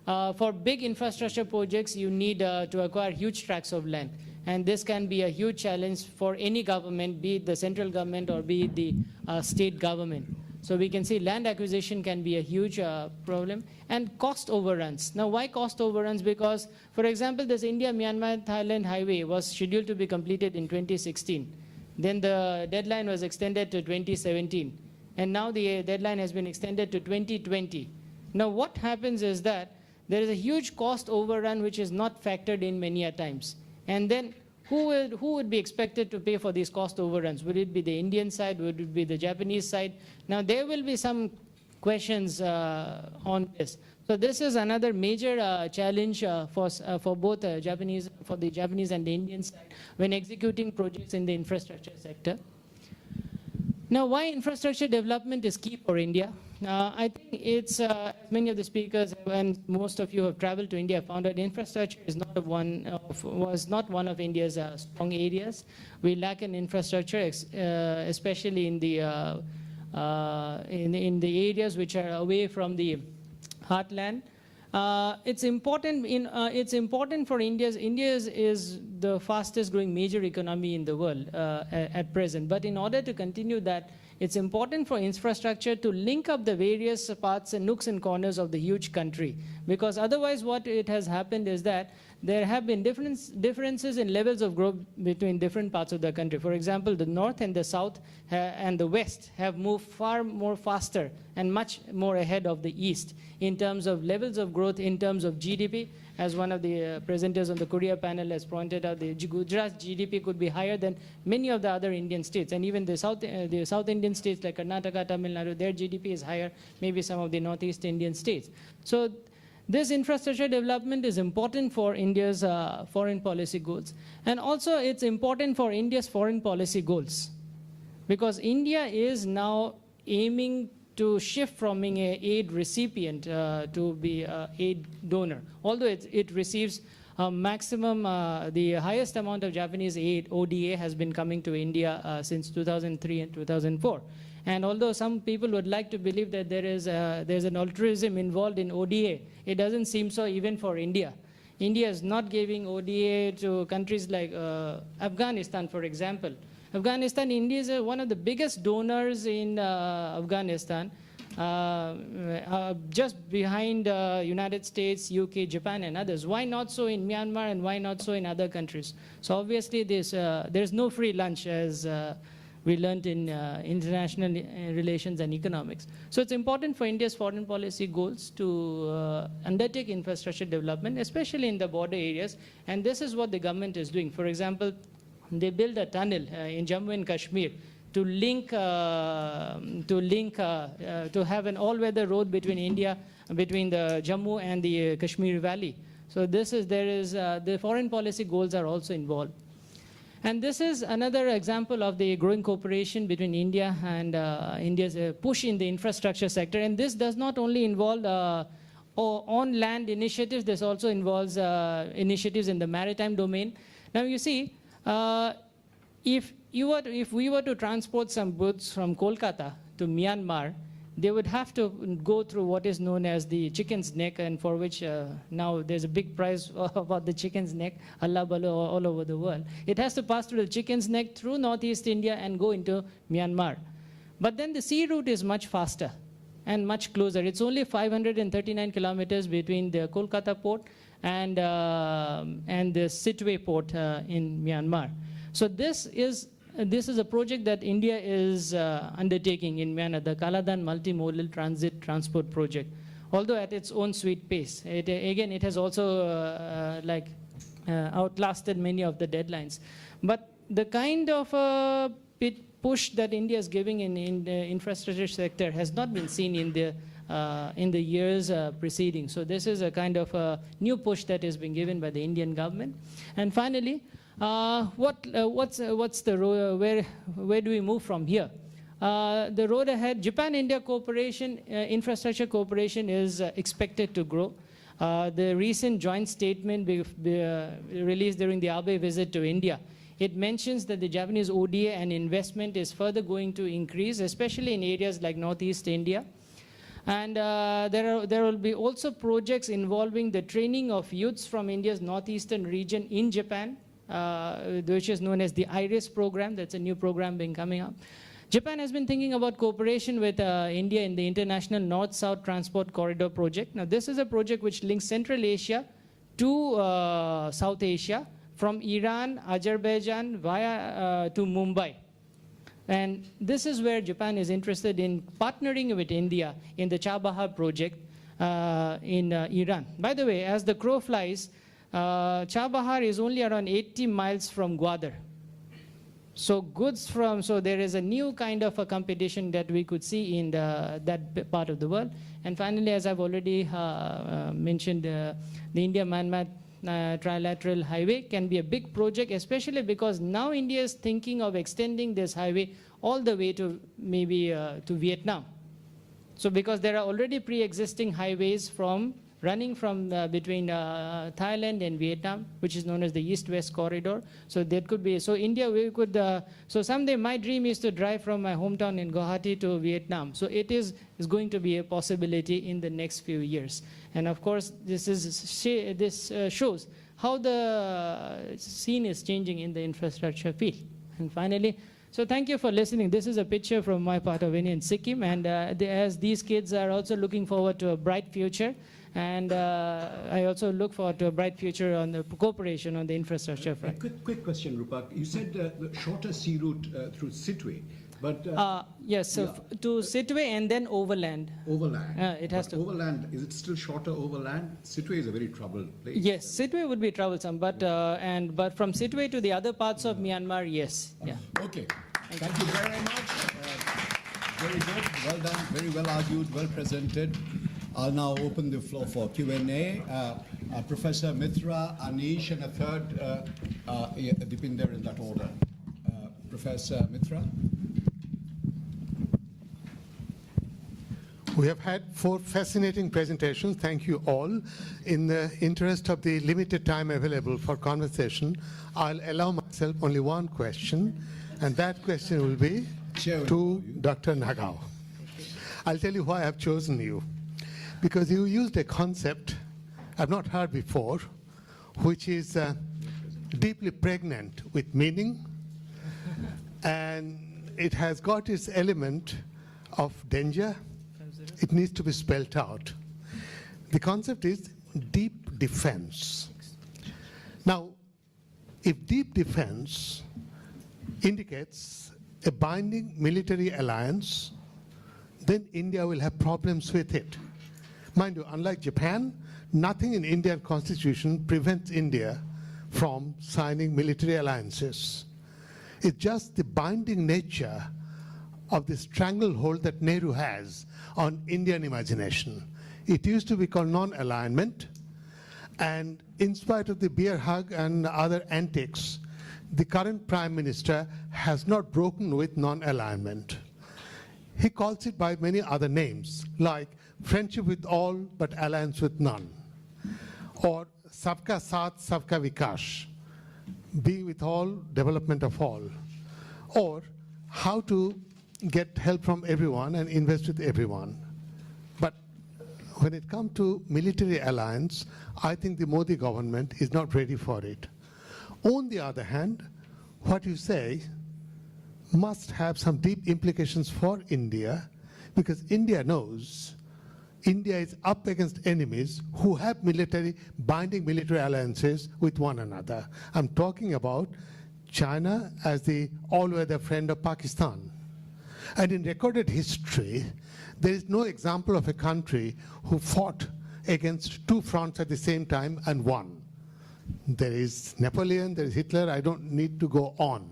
For big infrastructure projects, you need to acquire huge tracts of land. And this can be a huge challenge for any government, be it the central government or be it the state government. So we can see land acquisition can be a huge problem. And cost overruns. Now, why cost overruns? Because, for example, this India-Myanmar-Thailand highway was scheduled to be completed in 2016. Then the deadline was extended to 2017. And now the deadline has been extended to 2020. Now, what happens is that there is a huge cost overrun which is not factored in many a times. And then who would be expected to pay for these cost overruns? Would it be the Indian side? Would it be the Japanese side? Now, there will be some questions on this. So this is another major challenge for both the Japanese and the Indian side when executing projects in the infrastructure sector. Now, why infrastructure development is key for India? I think it's, many of the speakers and most of you have traveled to India, found that infrastructure is was not one of India's strong areas. We lack an infrastructure, especially in the areas which are away from the heartland. It's important for India. India is the fastest growing major economy in the world at present. But in order to continue that, it's important for infrastructure to link up the various parts and nooks and corners of the huge country. Because otherwise what it has happened is that there have been differences in levels of growth between different parts of the country. For example, the north and the south and the west have moved far more faster and much more ahead of the east in terms of levels of growth, in terms of GDP. As one of the presenters on the Korea panel has pointed out, the Gujarat's GDP could be higher than many of the other Indian states. And even the South Indian states like Karnataka, Tamil Nadu, their GDP is higher, maybe some of the Northeast Indian states. So this infrastructure development is important for India's foreign policy goals. And also it's important for India's foreign policy goals. Because India is now aiming to shift from being an aid recipient to be an aid donor. Although it receives maximum, the highest amount of Japanese aid, ODA, has been coming to India since 2003 and 2004. And although some people would like to believe that there's an altruism involved in ODA, it doesn't seem so even for India. India is not giving ODA to countries like Afghanistan, for example. Afghanistan, India is one of the biggest donors in Afghanistan, just behind United States, UK, Japan, and others. Why not so in Myanmar, and why not so in other countries? So obviously there's no free lunch, as we learned in international relations and economics. So it's important for India's foreign policy goals to undertake infrastructure development, especially in the border areas. And this is what the government is doing. For example, they built a tunnel in Jammu and Kashmir to have an all-weather road between the Jammu and the Kashmir Valley. So the foreign policy goals are also involved. And this is another example of the growing cooperation between India and India's push in the infrastructure sector. And this does not only involve on-land initiatives, this also involves initiatives in the maritime domain. Now you see, if we were to transport some goods from Kolkata to Myanmar, they would have to go through what is known as the chicken's neck, and for which now there's a big prize about the chicken's neck, Allah Bala, all over the world. It has to pass through the chicken's neck, through Northeast India, and go into Myanmar. But then the sea route is much faster and much closer. It's only 539 kilometers between the Kolkata port and the Sittwe port in Myanmar. So this is a project that India is undertaking in Myanmar, the Kaladan Multimodal Transit Transport Project. Although at its own sweet pace, it has also outlasted many of the deadlines. But the kind of push that India is giving in the infrastructure sector has not been seen in the years preceding. So this is a kind of a new push that is being given by the Indian government. And finally, what's the road, where do we move from here? The road ahead, Japan-India cooperation, infrastructure cooperation is expected to grow. The recent joint statement released during the Abe visit to India, it mentions that the Japanese ODA and investment is further going to increase, especially in areas like Northeast India. And there will be also projects involving the training of youths from India's northeastern region in Japan, which is known as the IRIS program. That's a new program coming up. Japan has been thinking about cooperation with India in the International North-South Transport Corridor project. Now, this is a project which links Central Asia to South Asia, from Iran, Azerbaijan, via to Mumbai. And this is where Japan is interested in partnering with India in the Chabahar project in Iran. By the way, as the crow flies, Chabahar is only around 80 miles from Gwadar. So there is a new kind of a competition that we could see in that part of the world. And finally, as I've already mentioned, the India-Myanmar trilateral highway can be a big project, especially because now India is thinking of extending this highway all the way to maybe to Vietnam. So because there are already pre-existing highways running from between Thailand and Vietnam, which is known as the East-West Corridor. So that could be, so India, we could, so someday my dream is to drive from my hometown in Guwahati to Vietnam. So it is going to be a possibility in the next few years. And of course, this shows how the scene is changing in the infrastructure field. And finally, so thank you for listening. This is a picture from my part of India in Sikkim. And as these kids are also looking forward to a bright future, and I also look forward to a bright future on the cooperation on the infrastructure front. Quick question, Rupak. You said the shorter sea route through Sittwe, but... yes, so yeah. to Sittwe and then overland. Overland. It has to. Overland, is it still shorter overland? Sittwe is a very troubled place. Yes, Sittwe would be troublesome, but but from Sittwe to the other parts of Myanmar, yes. Yeah. Okay. Thank you very much. Very good. Well done. Very well argued. Well presented. I'll now open the floor for Q&A. Professor Mitra, Anish, and a third, Deepinder in that order. Professor Mitra. We have had 4 fascinating presentations. Thank you all. In the interest of the limited time available for conversation, I'll allow myself only one question, and that question will be to Dr. Nagao. I'll tell you why I've chosen you. Because you used a concept I've not heard before, which is deeply pregnant with meaning, and it has got its element of danger. It needs to be spelled out. The concept is deep defense. Now, if deep defense indicates a binding military alliance, then India will have problems with it. Mind you, unlike Japan, nothing in Indian constitution prevents India from signing military alliances. It's just the binding nature of the stranglehold that Nehru has on Indian imagination. It used to be called non-alignment, and in spite of the beer hug and other antics, the current Prime Minister has not broken with non-alignment. He calls it by many other names, like friendship with all but alliance with none, or sabka saath, sabka vikash, be with all, development of all, or how to get help from everyone and invest with everyone. But when it comes to military alliance, I think the Modi government is not ready for it. On the other hand, what you say must have some deep implications for India, because India knows India is up against enemies who have binding military alliances with one another. I'm talking about China as the all-weather friend of Pakistan. And in recorded history, there is no example of a country who fought against 2 fronts at the same time and won. There is Napoleon, there is Hitler, I don't need to go on.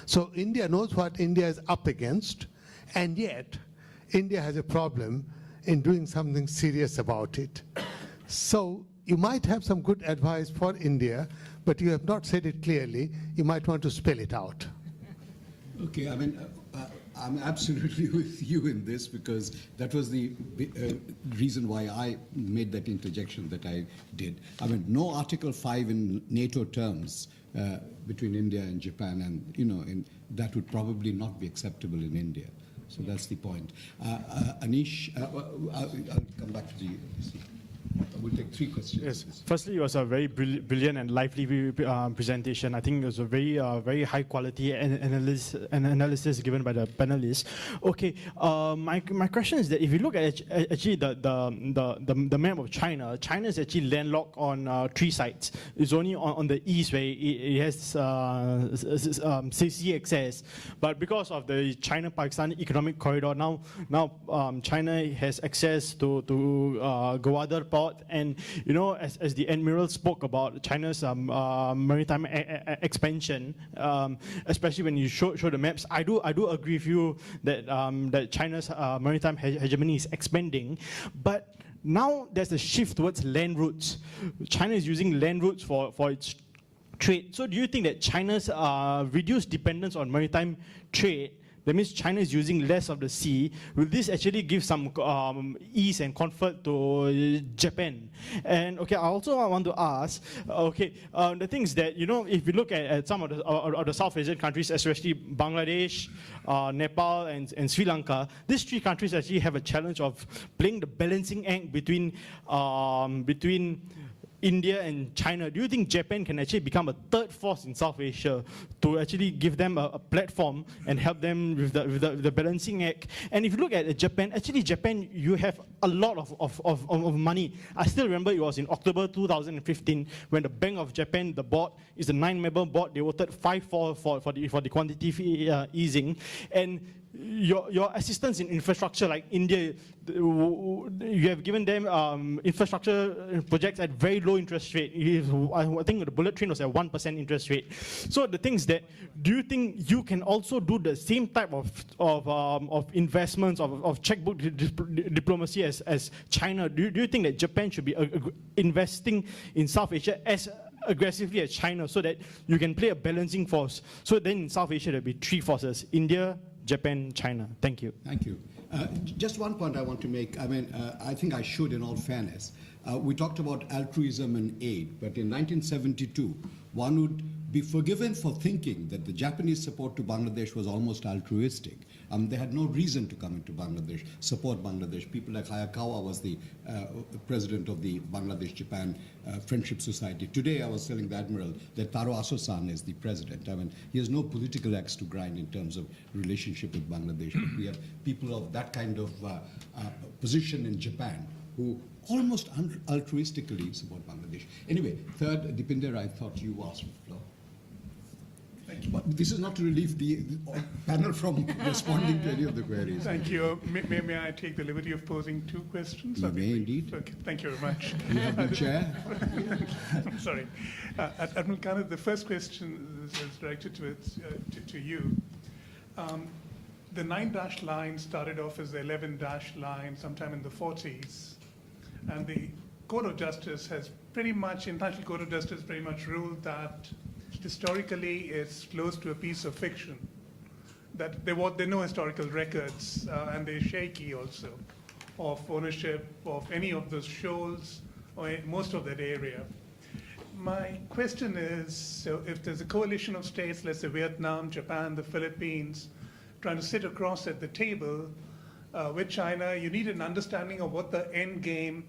So India knows what India is up against, and yet India has a problem in doing something serious about it. So you might have some good advice for India, but you have not said it clearly. You might want to spell it out. Okay, I mean, I'm absolutely with you in this, because that was the reason why I made that interjection that I did. I mean, no Article 5 in NATO terms between India and Japan, and that would probably not be acceptable in India. So that's the point. Anish, I'll come back to you. we'll take 3 questions. Yes. Firstly, it was a very brilliant and lively presentation. I think it was a very high quality analysis given by the panelists. Okay, my question is that if you look at actually the map of China, China is actually landlocked on 3 sides. It's only on the east where it has sea access, but because of the China-Pakistan economic corridor, now China has access to Gwadar port, and as the Admiral spoke about China's maritime expansion, especially when you show the maps, I do agree with you that China's maritime hegemony is expanding, but now there's a shift towards land routes. China is using land routes for its trade. So do you think that China's reduced dependence on maritime trade, that means China is using less of the sea, will this actually give some ease and comfort to Japan? And okay, I also want to ask, the thing is that, if you look at some of the South Asian countries, especially Bangladesh, Nepal, and Sri Lanka, these 3 countries actually have a challenge of playing the balancing act between India and China. Do you think Japan can actually become a 3rd force in South Asia to actually give them a platform and help them with the balancing act? And if you look at Japan, you have a lot of money. I still remember it was in October 2015 when the Bank of Japan, the board, is a 9-member board. They voted 5-4 for the quantitative easing. And your assistance in infrastructure, like India, you have given them infrastructure projects at very low interest rate. I think the bullet train was at 1% interest rate. So the thing is that, do you think you can also do the same type of investments, of checkbook diplomacy as China? Do you think that Japan should be investing in South Asia as aggressively as China, so that you can play a balancing force? So then in South Asia there'll be 3 forces: India, Japan, China. Thank you. Thank you. Just one point I want to make. I think I should, in all fairness. We talked about altruism and aid, but in 1972, one would be forgiven for thinking that the Japanese support to Bangladesh was almost altruistic. They had no reason to come into Bangladesh, support Bangladesh. People like Hayakawa was the president of the Bangladesh-Japan Friendship Society. Today, I was telling the Admiral that Taro Aso-san is the president. He has no political axe to grind in terms of relationship with Bangladesh. But we have people of that kind of position in Japan who almost altruistically support Bangladesh. Anyway, third, Deepinder, I thought you asked the floor. But this is not to relieve the panel from responding to any of the queries. Thank you. May I take the liberty of posing 2 questions? You may indeed. Okay, thank you very much. You have the chair. Sorry. Admiral Kaneda, the first question is directed to you. The 9- line started off as the 11- line sometime in the 40s. And the Court of Justice has International Court of Justice pretty much ruled that historically it's close to a piece of fiction, that there are no historical records, and they're shaky also, of ownership of any of those shoals or most of that area. My question is, so if there's a coalition of states, let's say Vietnam, Japan, the Philippines, trying to sit across at the table with China, you need an understanding of what the end game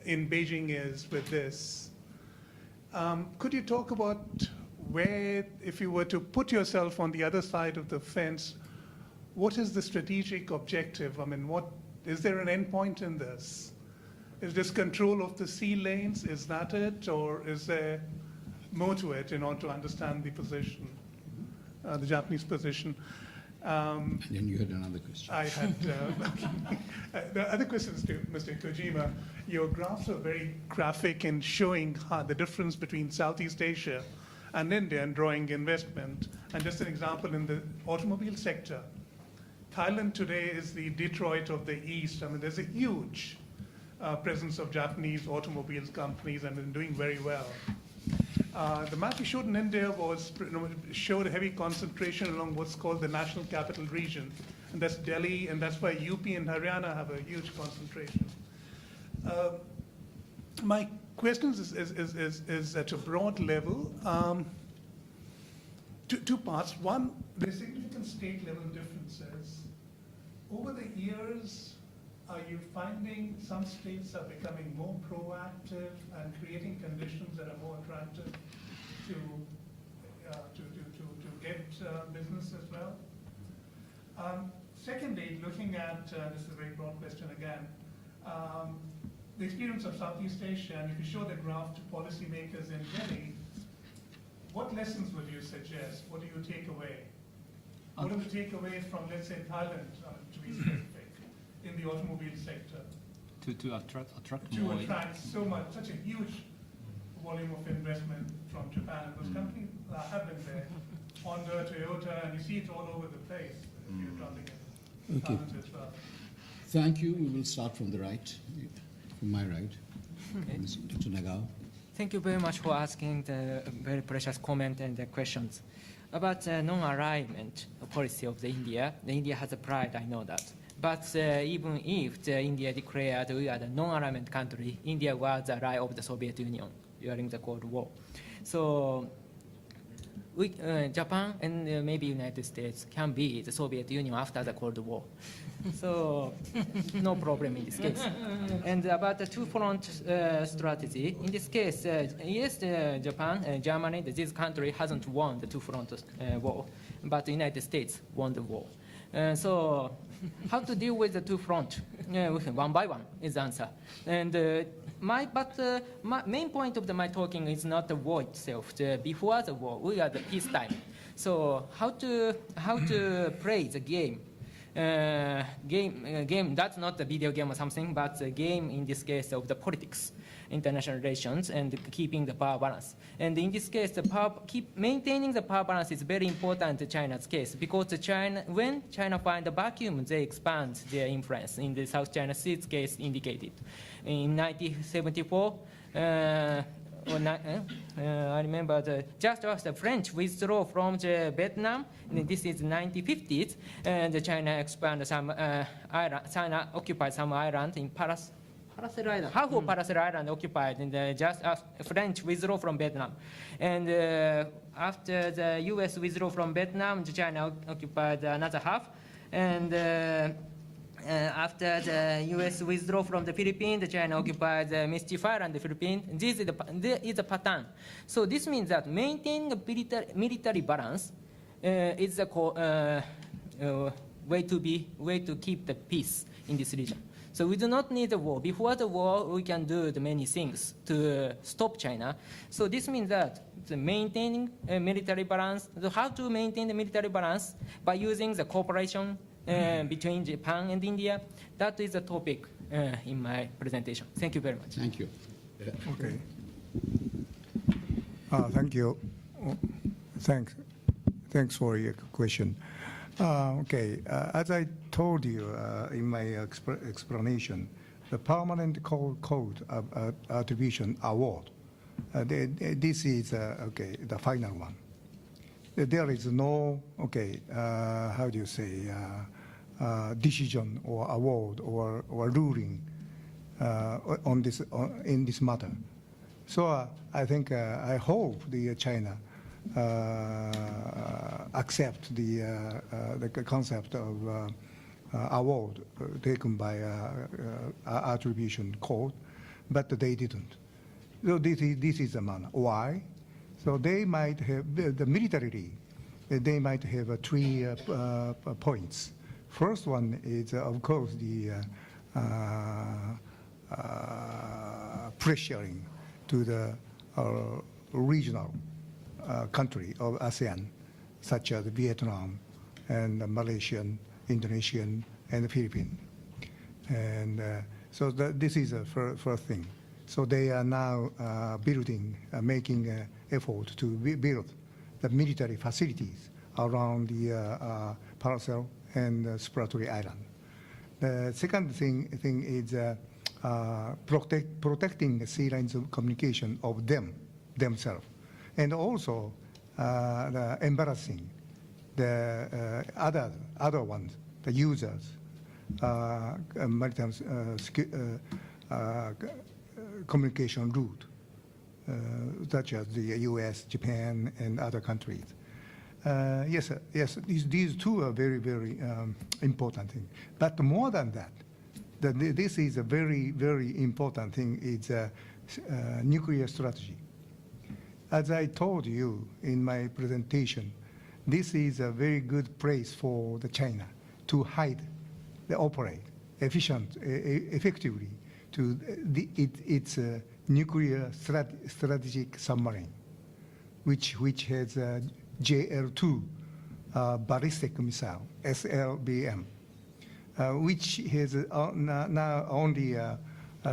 in Beijing is with this. Could you talk about where, if you were to put yourself on the other side of the fence, what is the strategic objective? Is there an end point in this? Is this control of the sea lanes? Is that it? Or is there more to it in order to understand the position, the Japanese position? And then you had another question. I had the other question is to Mr. Kojima. Your graphs are very graphic in showing the difference between Southeast Asia and India and drawing investment. And just an example, in the automobile sector, Thailand today is the Detroit of the East. There's a huge presence of Japanese automobiles companies, and they're doing very well. The map you showed in India showed a heavy concentration along what's called the National Capital Region, and that's Delhi, and that's why UP and Haryana have a huge concentration. My question is at a broad level. 2 parts. One, there's significant state level differences. Over the years, are you finding some states are becoming more proactive and creating conditions that are more attractive to get business as well? Secondly, looking at, this is a very broad question again, the experience of Southeast Asia, and if you show the graph to policymakers in Delhi, what lessons would you suggest? What do you take away? What are the takeaways from, let's say, Thailand, to be specific, in the automobile sector? To attract To more. attract such a huge volume of investment from Japan. And those companies have been there, Honda, Toyota, and you see it all over the place. If you're traveling in Okay. Thailand as well. Thank you. We will start from the right, from my right. Mr. Nagao. Thank you very much for asking the very precious comment and the questions. About the non-alignment policy of the India has a pride, I know that. But even if the India declared we are the non-alignment country, India was the ally of the Soviet Union during the Cold War. So Japan and maybe United States can be the Soviet Union after the Cold War. So no problem in this case. And about the two-front strategy, in this case, yes, Japan and Germany, this country hasn't won the two-front war, but the United States won the war. So how to deal with the two-front? One by one is the answer. And my main point of my talking is not the war itself. Before the war, we are the peacetime. So how to play the game? Game that's not a video game or something, but a game in this case of the politics, international relations, and keeping the power balance. And in this case, maintaining the power balance is very important in China's case, because when China finds a vacuum, they expand their influence. In the South China Sea's case indicated. In 1974, I remember just after the French withdrew from Vietnam, and this is 1950s, and China expanded some island. China occupied some island in Paracel Island. Half of Paracel Island occupied, and just after French withdrew from Vietnam. And after the U.S. withdrew from Vietnam, China occupied another half. And after the U.S. withdrew from the Philippines, China occupied the Mischief Island, the Philippines. This is the pattern. So this means that maintaining a military balance is the way to keep the peace in this region. So we do not need a war. Before the war, we can do the many things to stop China. So this means that maintaining a military balance. So how to maintain the military balance? By using the cooperation between Japan and India. That is the topic in my presentation. Thank you very much. Thank you. Okay. Thank you. Thanks for your question. Okay, as I told you in my explanation, the permanent code attribution award, this is the final one. There is no how do you say decision or award or ruling on this in this matter. So I think I hope the China accept the concept of award taken by attribution code, but they didn't. So this is the manner. Why? So they might have the militarily. They might have 3 points. First one is, of course, the pressuring to the regional country of ASEAN, such as Vietnam and Malaysian, Indonesian, and the Philippines. And so this is the first thing. So they are now making an effort to build the military facilities around the Paracel and Spratly Island. The second thing is protecting the sea lines of communication of themselves, and also embarrassing the other ones, the users, maritime communication route, such as the U.S., Japan, and other countries. Yes, these 2 are very, very important things. But more than that, this is a very, very important thing. It's nuclear strategy. As I told you in my presentation, this is a very good place for the China to hide, to operate effectively to its nuclear strategic submarine, which has a JL-2 ballistic missile, SLBM, which has now only a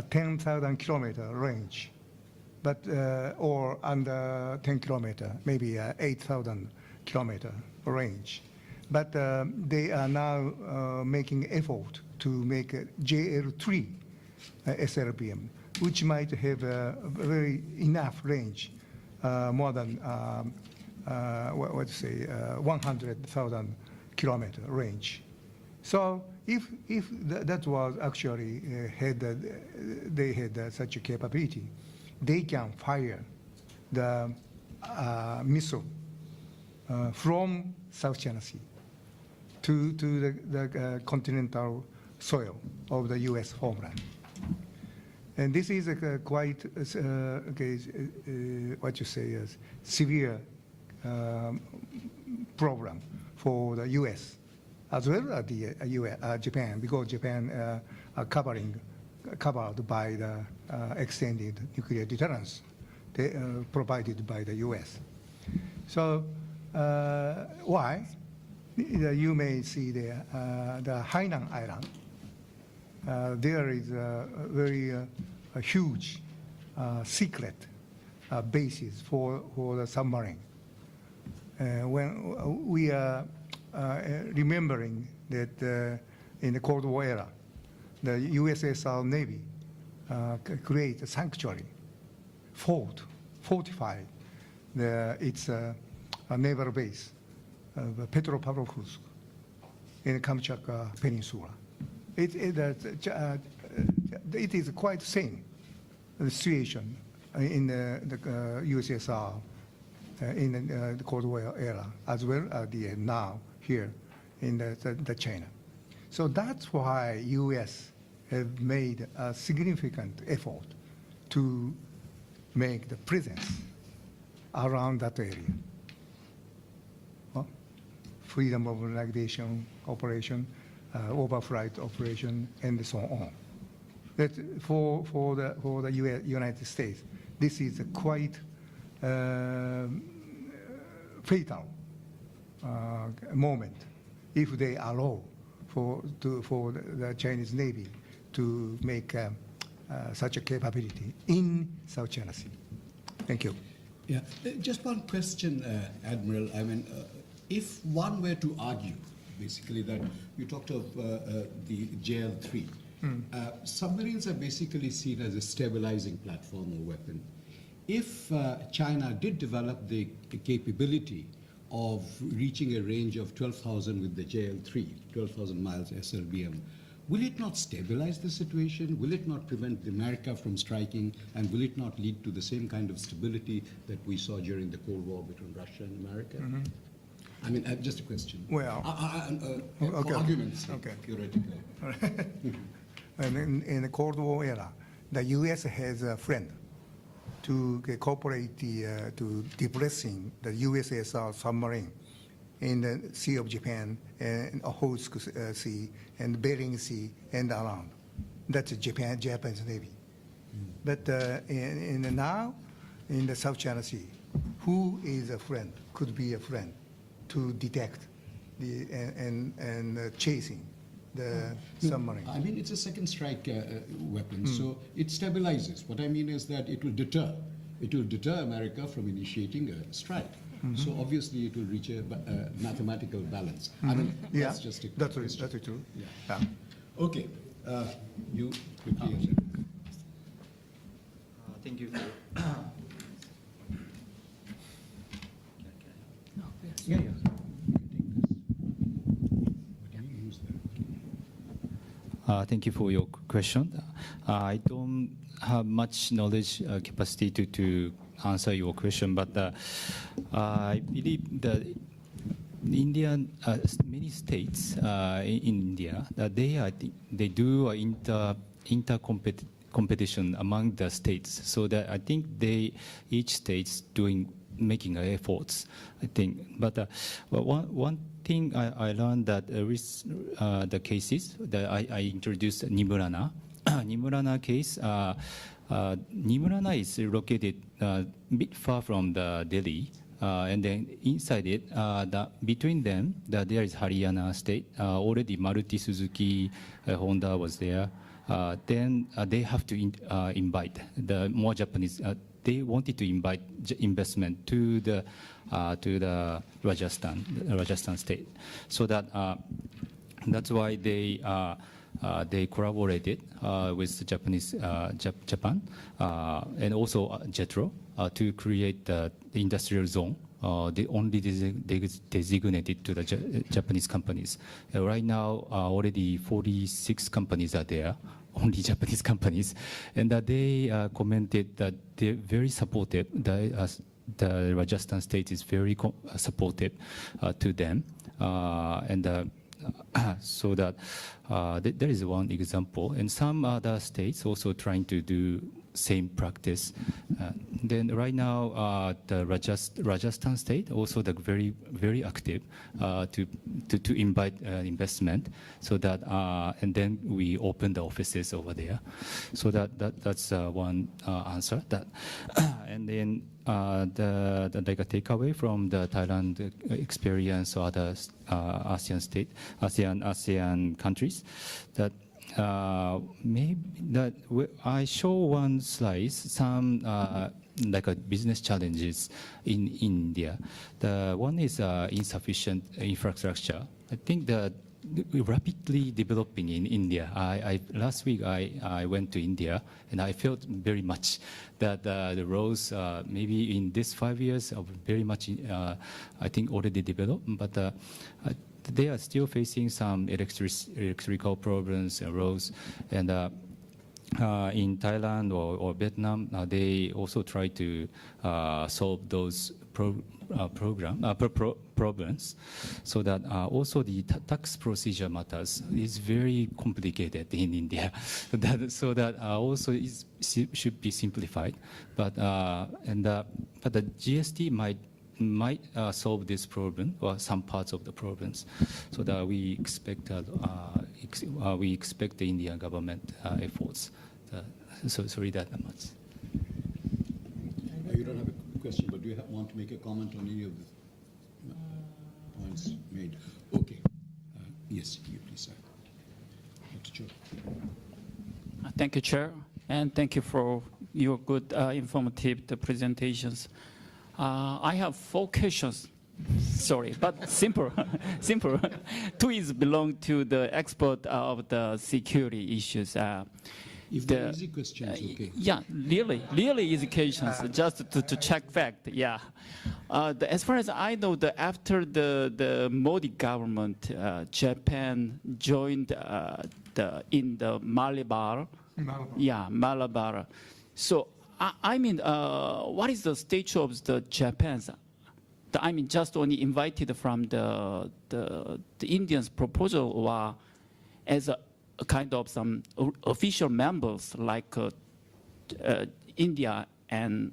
10,000 kilometer range, but or under 10 kilometer, maybe 8,000 kilometer range. But they are now making effort to make a JL-3 SLBM, which might have a very enough range, more than 100,000 kilometer range. So if that was actually they had such a capability, they can fire the missile from South China Sea to the continental soil of the U.S. homeland. And this is a quite, what you say, a severe problem for the U.S. as well as the Japan, because Japan are covered by the extended nuclear deterrence provided by the U.S. So why? You may see there the Hainan Island. There is a very huge secret basis for the submarine. When we are remembering that in the Cold War era, the USSR Navy created a sanctuary, fortified its naval base, Petropavlovsk, in the Kamchatka Peninsula. It is quite the same situation in the USSR in the Cold War era, as well as now here in the China. So that's why U.S. have made a significant effort to make the presence around that area. Freedom of navigation operation, overflight operation, and so on. That for the United States, this is a quite fatal moment if they allow for the Chinese Navy to make such a capability in South China Sea. Thank you. Yeah, just one question, Admiral. I mean, if one were to argue, basically, that you talked of the JL-3, submarines are basically seen as a stabilizing platform or weapon. If China did develop the capability of reaching a range of 12,000 with the JL-3, 12,000 miles SLBM, will it not stabilize the situation? Will it not prevent America from striking? And will it not lead to the same kind of stability that we saw during the Cold War between Russia and America? I mean, just a question. Well, arguments, okay. theoretical. And in the Cold War era, the U.S. has a friend to cooperate to depressing the USSR submarine in the Sea of Japan and Okhotsk Sea and Bering Sea and around. That's Japan's Navy. But now in the South China Sea, who is a friend, could be a friend to detect and chasing the submarine? I mean, it's a second strike weapon, so it stabilizes. What I mean is that it will deter. It will deter America from initiating a strike. So obviously it will reach a mathematical balance. I mean, that's just a question. That's true. Yeah. Okay, you quickly answer. Thank you. Thank you for your question. I don't have much knowledge capacity to answer your question, but I believe that many states in India, they do inter competition among the states. So that I think each state's making efforts, I think. But one thing I learned that with the cases that I introduced Nimurana. Nimurana case, Nimurana is located a bit far from the Delhi, and then inside it, between them, there is Haryana state. Already Maruti Suzuki, Honda was there. Then they have to invite the more Japanese. They wanted to invite investment to the Rajasthan state, so that's why they collaborated with Japan, and also JETRO to create the industrial zone. They only designated to the Japanese companies. Right now, already 46 companies are there, only Japanese companies, and they commented that they're very supportive. The Rajasthan state is very supportive to them, and so that there is one example, and some other states also trying to do same practice. Then right now, the Rajasthan state also very active to invite investment, so that and then we open the offices over there. So that's one answer. And then the like a takeaway from the Thailand experience or other ASEAN countries, that maybe that I show one slide, some like a business challenges in India. The one is insufficient infrastructure. I think that rapidly developing in India. Last week I went to India, and I felt very much that the roads maybe in this 5 years are very much I think already developed, but they are still facing some electrical problems and roads. And in Thailand or Vietnam, they also try to solve those problems, so that also the tax procedure matters is very complicated in India. So that also should be simplified. But but the GST might solve this problem or some parts of the problems, so that we expect the Indian government efforts. So sorry that much. You don't have a question, but do you want to make a comment on any of the points made? Okay. Yes, you please, sir. Dr. Cho. Thank you, Chair, and thank you for your good, informative presentations. I have 4 questions. Sorry, but simple. Simple. 2 is belong to the expert of the security issues. If they're easy questions, okay. Yeah, really easy questions, just to check fact, yeah. As far as I know, after the Modi government, Japan joined in the Malabar. Yeah, Malabar. So, I mean, what is the stage of the Japan's? I mean, just only invited from the Indians' proposal, or as a kind of some official members like India and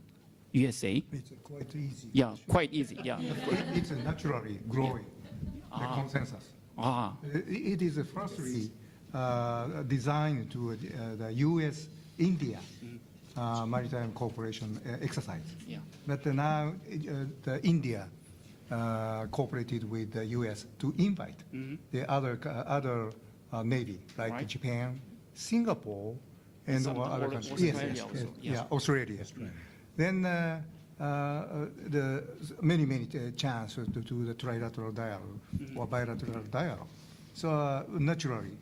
USA. It's quite easy. Yeah, quite easy. Yeah. It's naturally growing. The consensus. It is firstly designed to the U.S.-India maritime cooperation exercise. Yeah. But now the India cooperated with the U.S. to invite the other Navy, like Japan, Singapore, and other countries. Australia also. Yeah, Australia. Then the many chance to do the trilateral dialogue or bilateral dialogue. So naturally,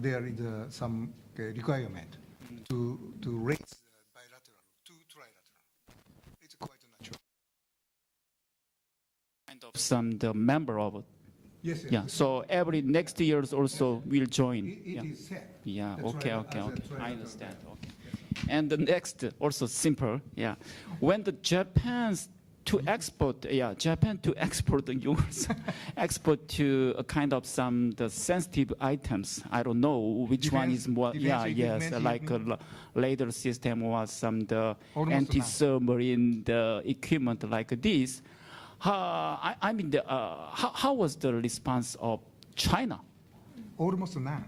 there is some requirement to raise bilateral to trilateral. It's quite natural. Kind of the member of it. Yes. Yeah. So every next years also will join. It is set. Yeah. That's Okay. right, Okay. as a Okay. I trilateral. understand. Okay. And the next also simple. Yeah. When the Japan's to export, Japan to export the yours, export to a kind of the sensitive items. I don't know which one is more. Yes, like a laser system or the anti-submarine equipment like this. I mean, how was the response of China? Almost none.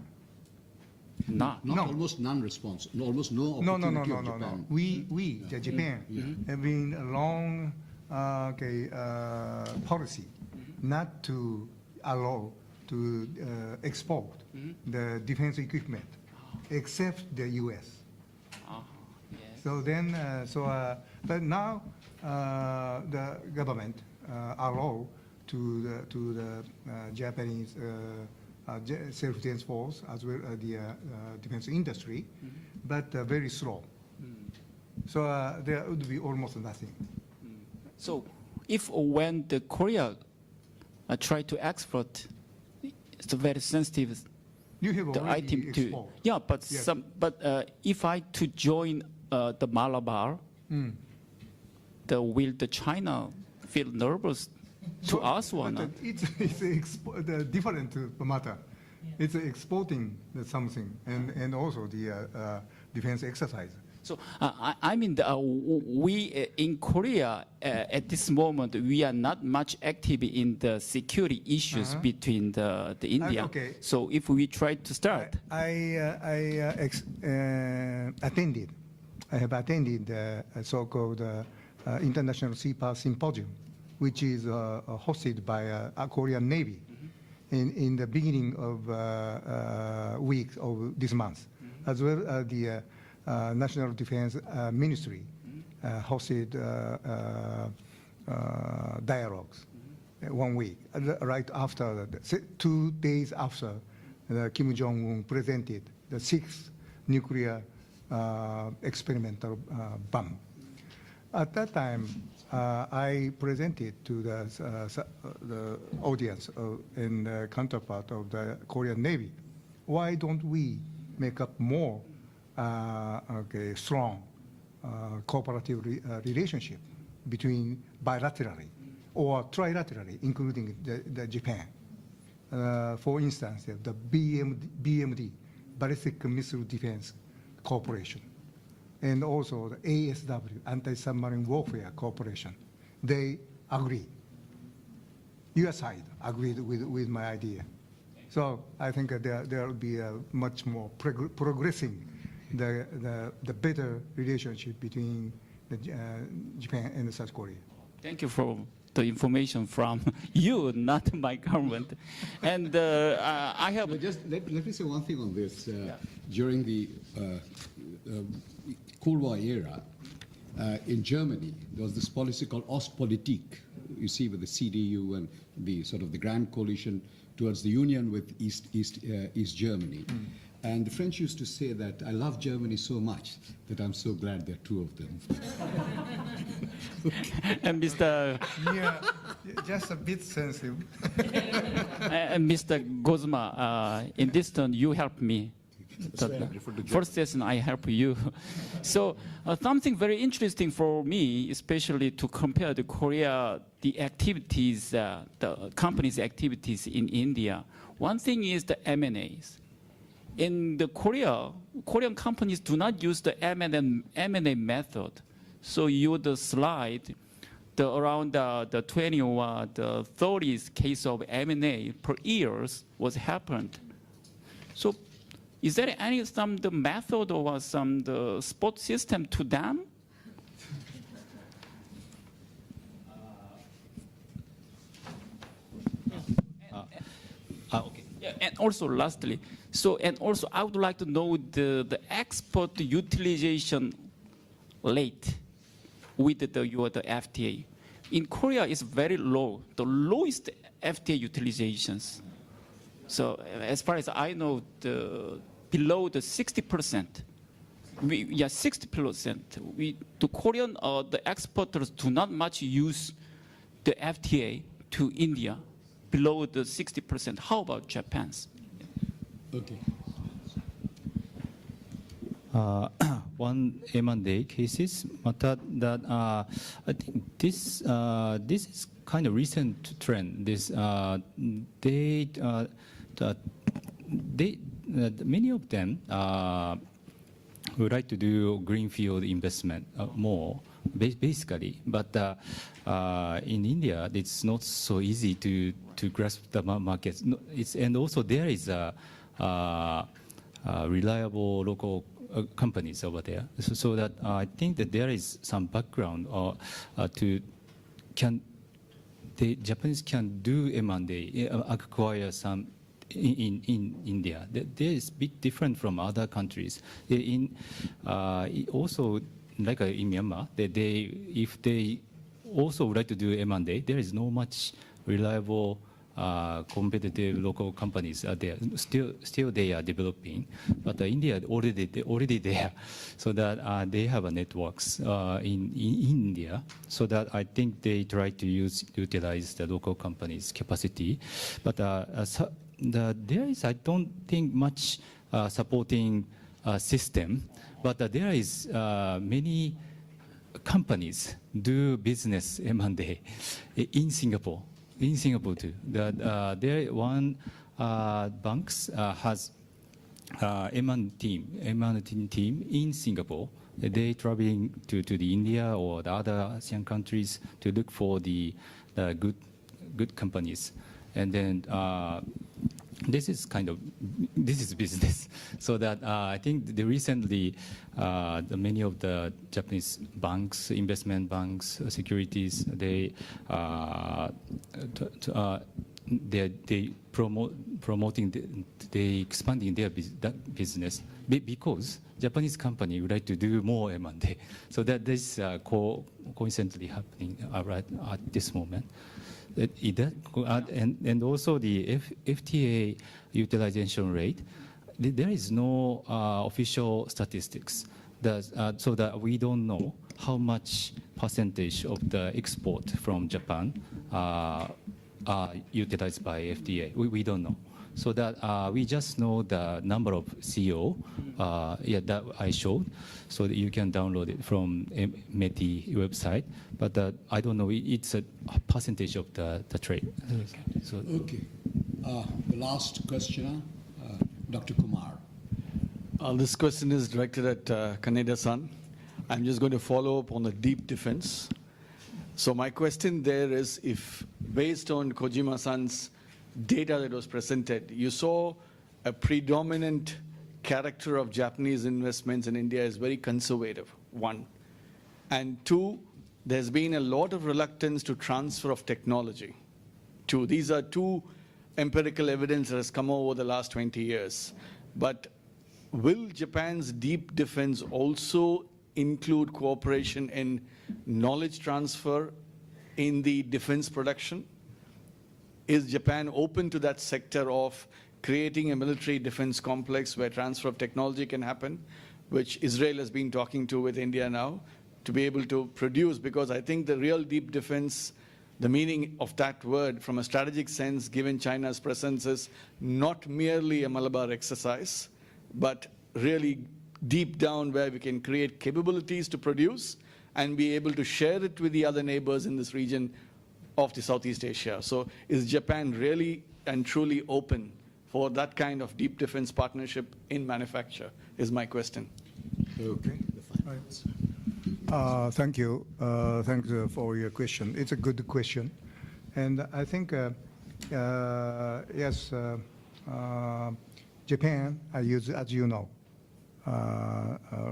Not almost none response, almost no opportunity of Japan. We, Japan, have been a long policy not to allow to export the defense equipment, except the U.S. Yes. So then, but now the government allow to the Japanese self-defense force as well as the defense industry, but very slow. So there would be almost nothing. So if when the Korea try to export, it's a very sensitive you have the item to export. Yeah, but Yes. if I to join the Malabar, will the China feel nervous to us or not? It's the different matter. It's exporting something and also the defense exercise. So I mean, we in Korea at this moment we are not much active in the security issues between the India. Okay. So if we try to start, I have attended the so-called International Sea-Power Symposium, which is hosted by a Korean Navy in the beginning of week of this month, as well as the National Defense Ministry hosted dialogues 1 week, right after, 2 days after Kim Jong-un presented the 6th nuclear experimental bomb. At that time, I presented to the audience and counterpart of the Korean Navy, why don't we make up more strong cooperative relationship between bilaterally or trilaterally, including the Japan. For instance, the BMD, Ballistic Missile Defense Corporation, and also the ASW, Anti-Submarine Warfare Corporation. They agree. Your side agreed with my idea. So I think there will be a much more progressing the better relationship between Japan and South Korea. thank you for the information from you, not my government. And I have Just let me say one thing on this. During the Cold War era, in Germany, there was this policy called Ostpolitik, you see, with the CDU and the sort of the grand coalition towards the union with East Germany. And the French used to say that I love Germany so much that I'm so glad there are two of them. and Mr. Yeah, just a bit sensitive. and Mr. Gozma, in this turn, you helped me. The first session, I help you. So something very interesting for me, especially to compare the Korea, the activities, the company's activities in India. One thing is the M&As. In the Korean companies do not use the M&A method. So the slide, around the 20 or the 30th case of M&A per years was happened. So is there any the method or the support system to them? Okay. Yeah, and also lastly, I would like to know the export utilization rate with the FTA. In Korea, it's very low, the lowest FTA utilizations. So as far as I know, below the 60%. 60%. The Korean, the exporters do not much use the FTA to India, below the 60%. How about Japan's? Okay. one M&A cases, but that I think this is kind of recent trend. This many of them would like to do greenfield investment more, basically. But in India, it's not so easy to grasp the markets. And also there is a reliable local companies over there, so that I think that there is some background the Japanese can do M&A, acquire some in India. There is bit different from other countries. Also, like in Myanmar, if they also would like to do M&A, there is no much reliable competitive local companies are there. Still they are developing, but India already there, so that they have a networks in India. So that I think they try to utilize the local companies' capacity, but there is, I don't think, much supporting system, but there is many companies do business M&A in Singapore. In Singapore too, there one banks has M&A team in Singapore. They traveling to the India or the other ASEAN countries to look for the good companies, and then this is business. So that I think recently many of the Japanese banks, investment banks, securities, they promoting, they expanding their business because Japanese company would like to do more M&A. So that this coincidentally happening right at this moment. And also the FTA utilization rate, there is no official statistics, so that we don't know how much percentage of the export from Japan are utilized by FTA. We don't know. So that we just know the number of CO that I showed, so that you can download it from METI website. But I don't know, it's a percentage of the trade. So, okay. The last questioner, Dr. Kumar. This question is directed at Kaneda-san. I'm just going to follow up on the deep defense. So my question there is, if based on Kojima-san's data that was presented, you saw a predominant character of Japanese investments in India is very conservative, one. And two, there's been a lot of reluctance to transfer of technology. Two, these are two empirical evidence that has come over the last 20 years. But will Japan's deep defense also include cooperation in knowledge transfer in the defense production? Is Japan open to that sector of creating a military defense complex where transfer of technology can happen, which Israel has been talking to with India now, to be able to produce? Because I think the real deep defense, the meaning of that word from a strategic sense, given China's presence, is not merely a Malabar exercise, but really deep down where we can create capabilities to produce and be able to share it with the other neighbors in this region of the Southeast Asia. So is Japan really and truly open for that kind of deep defense partnership in manufacture, is my question. Okay. Thank you. Thanks for your question. It's a good question. And I think, yes, Japan, as you know,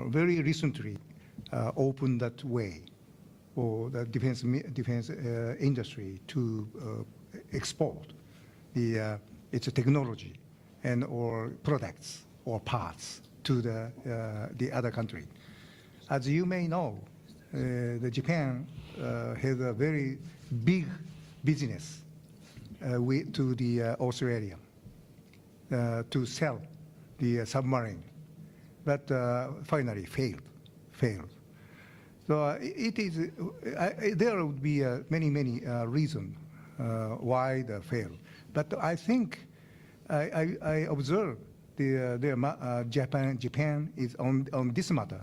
very recently opened that way for the defense industry to export its technology and or products or parts to the other country. As you may know, the Japan has a very big business to the Australia to sell the submarine, but finally failed. So it is. There would be many reasons why they failed. But I think I observe Japan is on this matter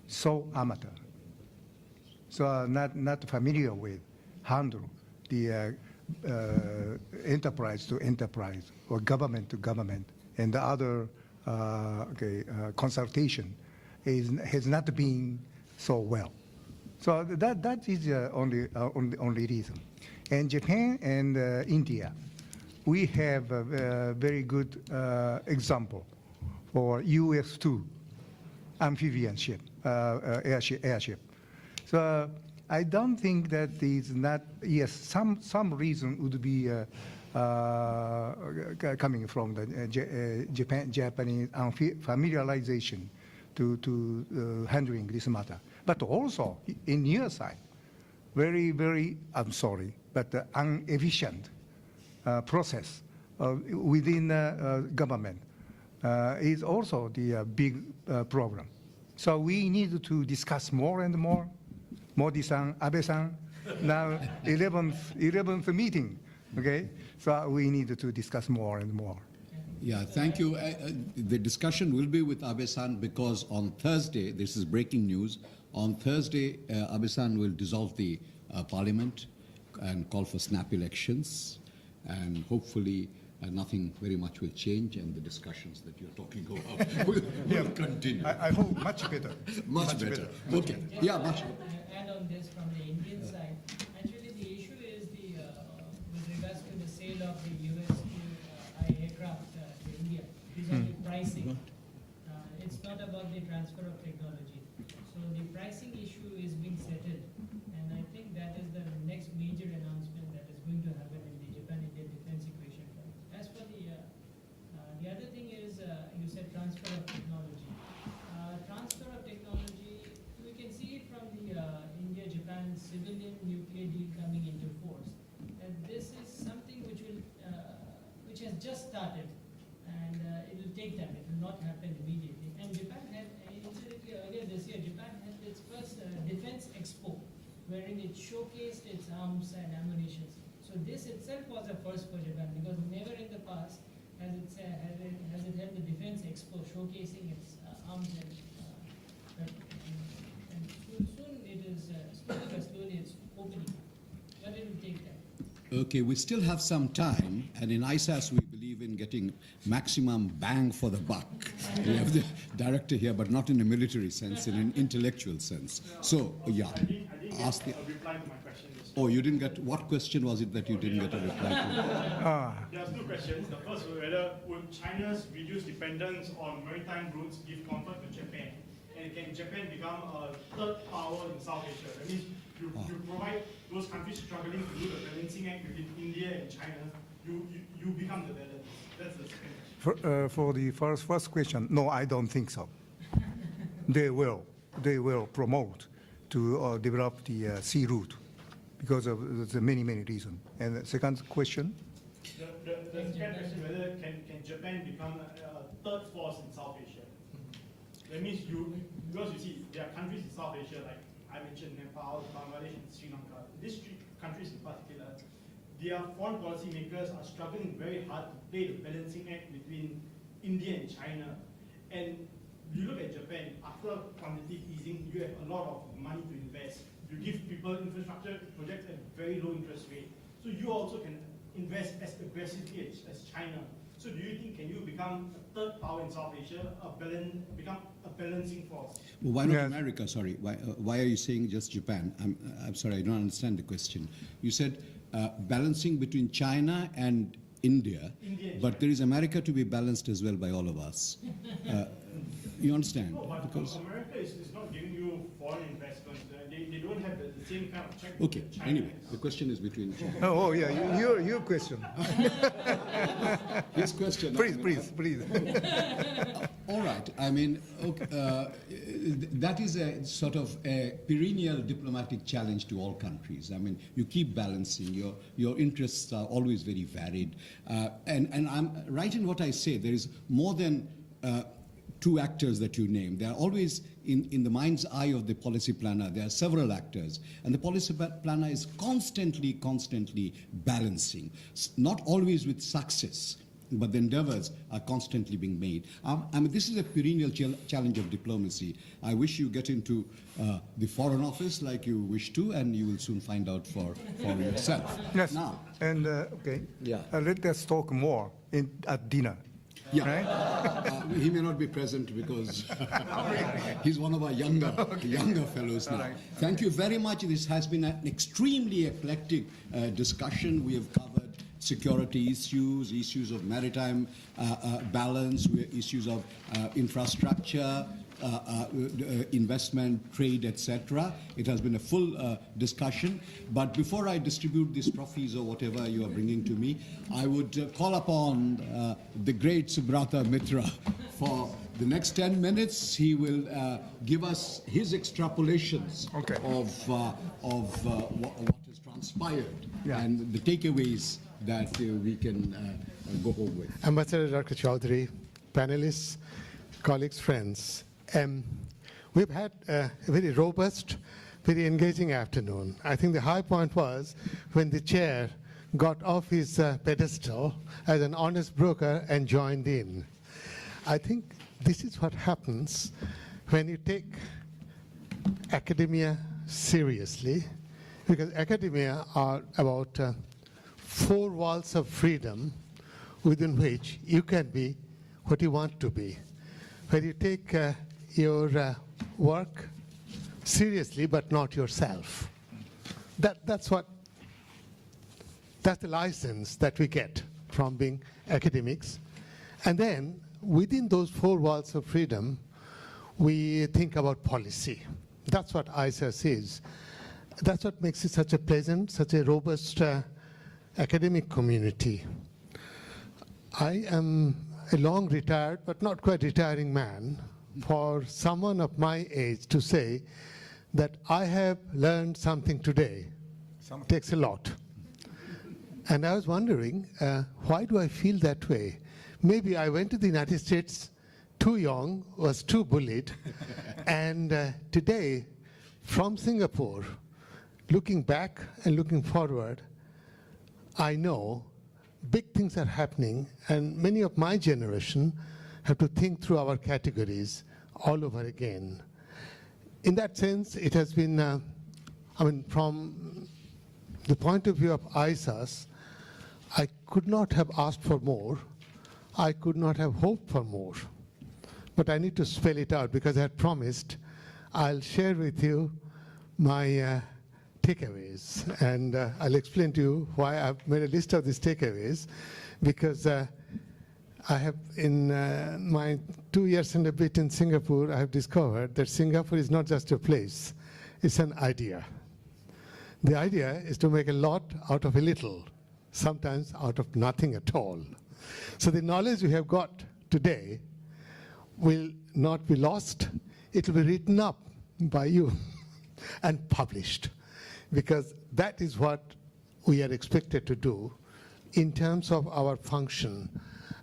so amateur. So not familiar with handle the enterprise to enterprise or government to government, and the other consultation has not been so well. So that is only reason. And Japan and India, we have a very good example for US-2 amphibian ship, airship. So I don't think that is not, yes, some reason would be coming from the Japanese familiarization to handling this matter. But also, in your side, very, I'm sorry, but inefficient process within government is also the big problem. So we need to discuss more and more. Modi-san, Abe-san, now 11th meeting, okay? So we need to discuss more and more. Yeah, thank you. The discussion will be with Abe-san because on Thursday, this is breaking news, on Thursday, Abe-san will dissolve the parliament and call for snap elections, and hopefully nothing very much will change, and the discussions that you're talking about will continue. I hope much better. Much better. Okay. Yeah, much better. Add on this from the Indian side. Actually, the issue is with regards to the sale of the USChina aircraft to India. Is on the pricing. It's not about the transfer of technology. So the pricing issue is being settled, and I think that is the next major announcement that is going to happen in the Japan-India defense equation. As for the other thing is, you said transfer of technology. Transfer of technology, we can see it from the India-Japan civilian nuclear deal coming into force. And this is something which has just started, and it will take time. It will not happen immediately. And Japan had, incidentally, earlier this year, Japan had its first defense expo, wherein it showcased its arms and ammunition. So this itself was a first for Japan, because never in the past has it held the defense expo showcasing its arms and soon it is slowly it's opening, but it will take time. Okay, we still have some time, and in ISAS we believe in getting maximum bang for the buck. We have the director here, but not in a military sense, in an intellectual sense. So, yeah, ask the... reply to my question. Oh, you didn't get, what question was it that you didn't get a reply to? There's two questions. The first, whether would China's reduced dependence on maritime routes give comfort to Japan? And can Japan become a third power in South Asia? That means you provide those countries struggling to do the balancing act between India and China, you become the balance. That's the second question. For the first question, no, I don't think so. They will promote to develop the sea route because of the many reasons. And the second question? The second question, whether can Japan become a third force in South Asia? That means because you see, there are countries in South Asia, like I mentioned Nepal, Bangladesh, and Sri Lanka. These three countries in particular, their foreign policy makers are struggling very hard to play the balancing act between India and China. And you look at Japan, after quantitative easing, you have a lot of money to invest. You give people infrastructure projects at very low interest rate. So you also can invest as aggressively as China. So do you think, can you become a third power in South Asia, become a balancing force? Well, why not America? Sorry, why are you saying just Japan? I'm sorry, I don't understand the question. You said balancing between China and India, but there is America to be balanced as well by all of us. You understand? No, but because America is not giving you foreign investments. They don't have the same kind of check. Okay, anyway, the question is between China. Oh yeah, your question. His question. Please. All right, I mean, okay, that is a sort of a perennial diplomatic challenge to all countries. I mean, you keep balancing, your interests are always very varied. And I'm right in what I say, there is more than two actors that you name. They are always in the mind's eye of the policy planner. There are several actors, and the policy planner is constantly balancing, not always with success. but the endeavors are constantly being made. I mean, this is a perennial challenge of diplomacy. I wish you get into the Foreign Office like you wish to, and you will soon find out for yourself. Yes. Now, And okay. Yeah. Let us talk more at dinner. yeah, Right? he may not be present because he's one of our younger fellows now. Right. Thank you very much. This has been an extremely eclectic discussion. We have covered security issues, issues of maritime balance, issues of infrastructure, investment, trade, etc. It has been a full discussion. But before I distribute these trophies or whatever you are bringing to me, I would call upon the great Subrata Mitra for the next 10 minutes. He will give us his extrapolations of what has transpired and the takeaways that we can go home with. Ambassador Dr. Chowdhury, panelists, colleagues, friends, we've had a very robust, very engaging afternoon. I think the high point was when the chair got off his pedestal as an honest broker and joined in. I think this is what happens when you take academia seriously, because academia are about 4 walls of freedom within which you can be what you want to be. When you take your work seriously, but not yourself. That's the license that we get from being academics. And then within those 4 walls of freedom, we think about policy. That's what ISAS is. That's what makes it such a pleasant, such a robust academic community. I am a long retired, but not quite retiring man. For someone of my age to say that I have learned something today takes a lot. And I was wondering, why do I feel that way? Maybe I went to the United States too young, was too bullied, and today, from Singapore, looking back and looking forward, I know big things are happening, and many of my generation have to think through our categories all over again. In that sense, it has been, from the point of view of ISAS, I could not have asked for more. I could not have hoped for more. But I need to spell it out because I had promised I'll share with you my takeaways. And I'll explain to you why I've made a list of these takeaways, because I have, in my 2 years and a bit in Singapore, I have discovered that Singapore is not just a place, it's an idea. The idea is to make a lot out of a little, sometimes out of nothing at all. So the knowledge we have got today will not be lost. It will be written up by you and published, because that is what we are expected to do in terms of our function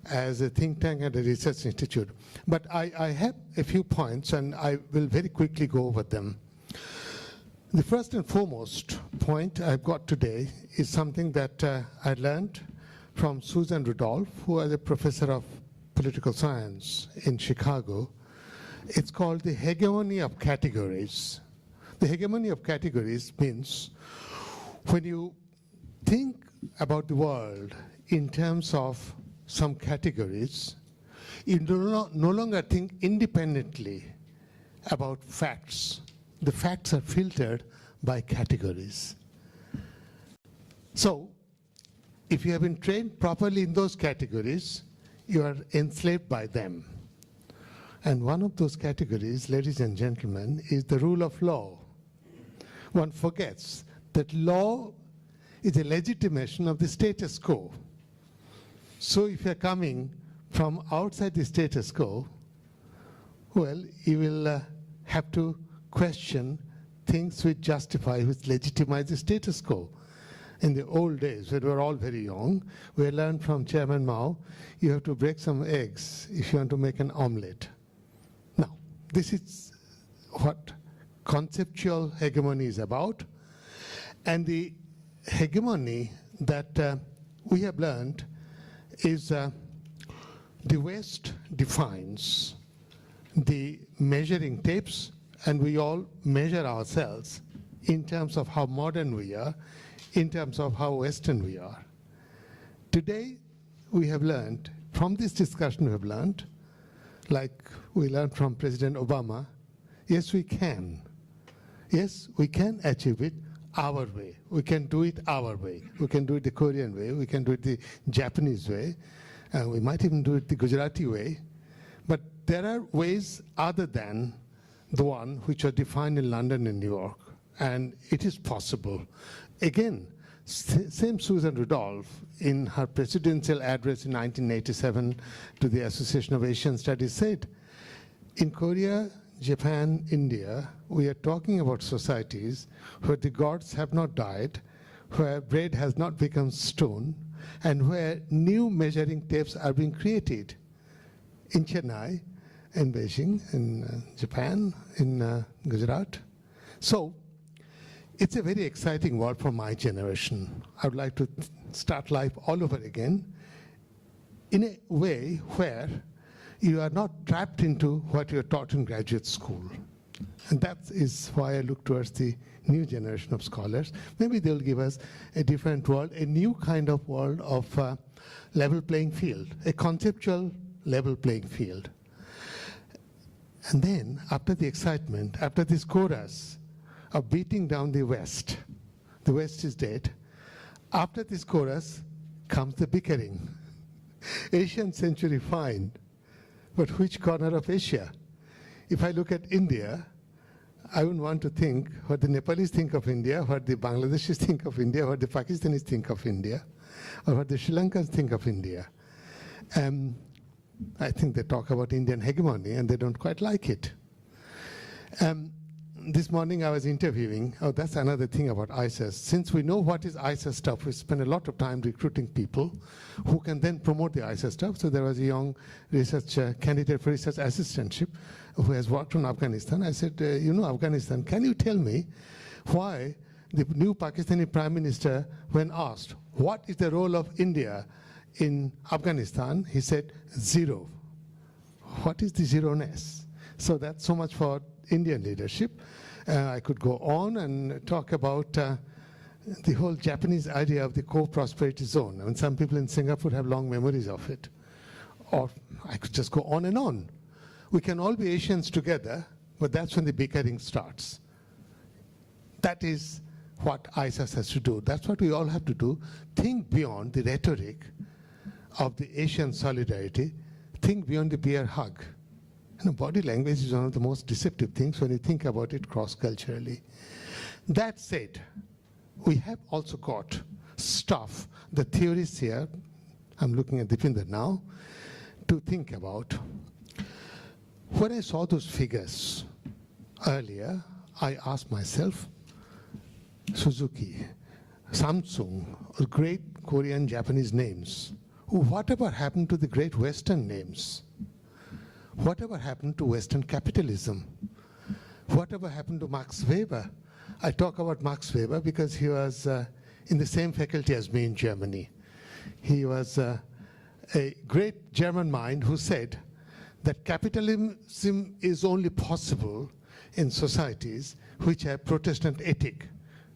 as a think tank and a research institute. But I have a few points, and I will very quickly go over them. The first and foremost point I've got today is something that I learned from Susan Rudolph, who was a professor of political science in Chicago. It's called the hegemony of categories. The hegemony of categories means when you think about the world in terms of some categories, you no longer think independently about facts. The facts are filtered by categories. So, if you have been trained properly in those categories, you are enslaved by them. And one of those categories, ladies and gentlemen, is the rule of law. One forgets that law is a legitimation of the status quo. So if you're coming from outside the status quo, well, you will have to question things which justify, which legitimize the status quo. In the old days, when we were all very young, we learned from Chairman Mao, you have to break some eggs if you want to make an omelette. Now, this is what conceptual hegemony is about. And the hegemony that we have learned is the West defines the measuring tapes, and we all measure ourselves in terms of how modern we are, in terms of how Western we are. Today, we have learned, from this discussion we have learned, like we learned from President Obama, yes, we can. Yes, we can achieve it our way. We can do it our way. We can do it the Korean way. We can do it the Japanese way. We might even do it the Gujarati way. But there are ways other than the one which are defined in London and New York. And it is possible. Again, same Susan Rudolph, in her presidential address in 1987 to the Association of Asian Studies, said, in Korea, Japan, India, we are talking about societies where the gods have not died, where bread has not become stone, and where new measuring tapes are being created in Chennai, in Beijing, in Japan, in Gujarat. So it's a very exciting world for my generation. I would like to start life all over again in a way where you are not trapped into what you are taught in graduate school. And that is why I look towards the new generation of scholars. Maybe they'll give us a different world, a new kind of world of level playing field, a conceptual level playing field. And then, after the excitement, after this chorus of beating down the West is dead, after this chorus comes the bickering. Asian century fine, but which corner of Asia? If I look at India, I wouldn't want to think what the Nepalese think of India, what the Bangladeshis think of India, what the Pakistanis think of India, or what the Sri Lankans think of India. I think they talk about Indian hegemony and they don't quite like it. This morning I was interviewing, that's another thing about ISAS. Since we know what is ISAS stuff, we spend a lot of time recruiting people who can then promote the ISAS stuff. So there was a young research candidate for research assistantship who has worked on Afghanistan. I said, you know Afghanistan, can you tell me why the new Pakistani Prime Minister, when asked, what is the role of India in Afghanistan, he said, zero. What is the zero-ness? So that's so much for Indian leadership. I could go on and talk about the whole Japanese idea of the co-prosperity zone. I mean, some people in Singapore have long memories of it. Or I could just go on and on. We can all be Asians together, but that's when the bickering starts. That is what ISAS has to do. That's what we all have to do. Think beyond the rhetoric of the Asian solidarity. Think beyond the beer hug. You know, body language is one of the most deceptive things when you think about it cross-culturally. That said, we have also got stuff, the theorists here, I'm looking at Deepinder now, to think about. When I saw those figures earlier, I asked myself, Suzuki, Samsung, or great Korean, Japanese names, whatever happened to the great Western names? Whatever happened to Western capitalism? Whatever happened to Max Weber? I talk about Max Weber because he was in the same faculty as me in Germany. He was a great German mind who said that capitalism is only possible in societies which have Protestant ethic.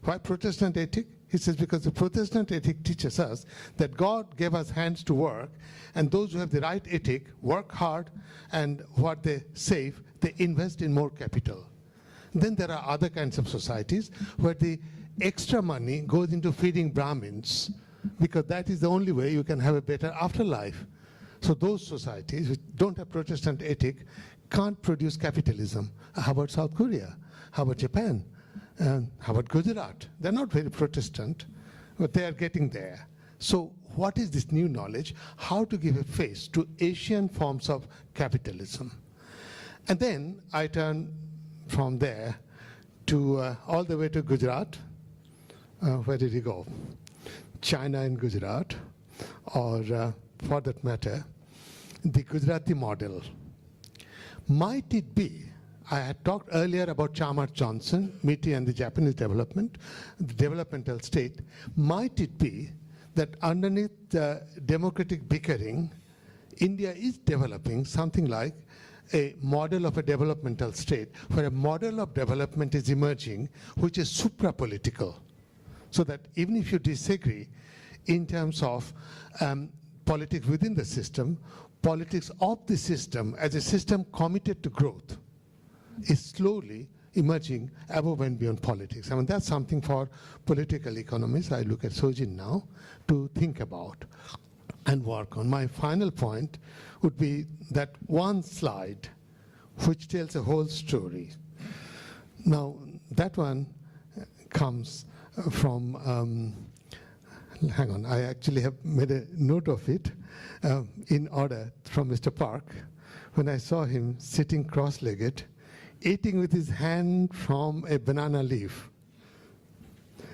Why Protestant ethic? He says because the Protestant ethic teaches us that God gave us hands to work, and those who have the right ethic work hard, and what they save, they invest in more capital. Then there are other kinds of societies where the extra money goes into feeding Brahmins, because that is the only way you can have a better afterlife. So those societies which don't have Protestant ethic can't produce capitalism. How about South Korea? How about Japan? How about Gujarat? They're not very Protestant, but they are getting there. So what is this new knowledge? How to give a face to Asian forms of capitalism? And then I turn from there to all the way to Gujarat. Where did he go? China and Gujarat, or for that matter, the Gujarati model. Might it be, I had talked earlier about Chalmers Johnson, MITI and the Japanese development, the developmental state. Might it be that underneath the democratic bickering India is developing something like a model of a developmental state, where a model of development is emerging, which is supra-political. So that even if you disagree in terms of politics within the system, politics of the system as a system committed to growth is slowly emerging above and beyond politics. I mean, that's something for political economists, I look at Sojin now, to think about and work on. My final point would be that one slide which tells a whole story. Now, that one comes from, hang on, I actually have made a note of it in order from Mr. Park, when I saw him sitting cross-legged, eating with his hand from a banana leaf.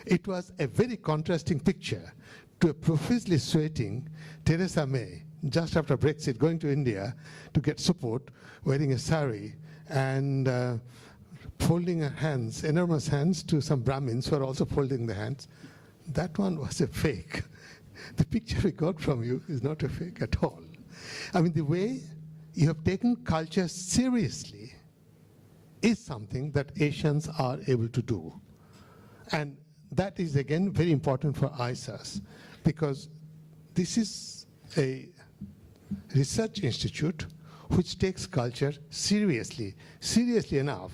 It was a very contrasting picture to a profusely sweating Theresa May, just after Brexit, going to India to get support, wearing a sari and folding her hands, enormous hands, to some Brahmins who are also folding the hands. That one was a fake. The picture we got from you is not a fake at all. I mean, the way you have taken culture seriously is something that Asians are able to do. And that is, again, very important for ISAS, because this is a research institute which takes culture seriously enough,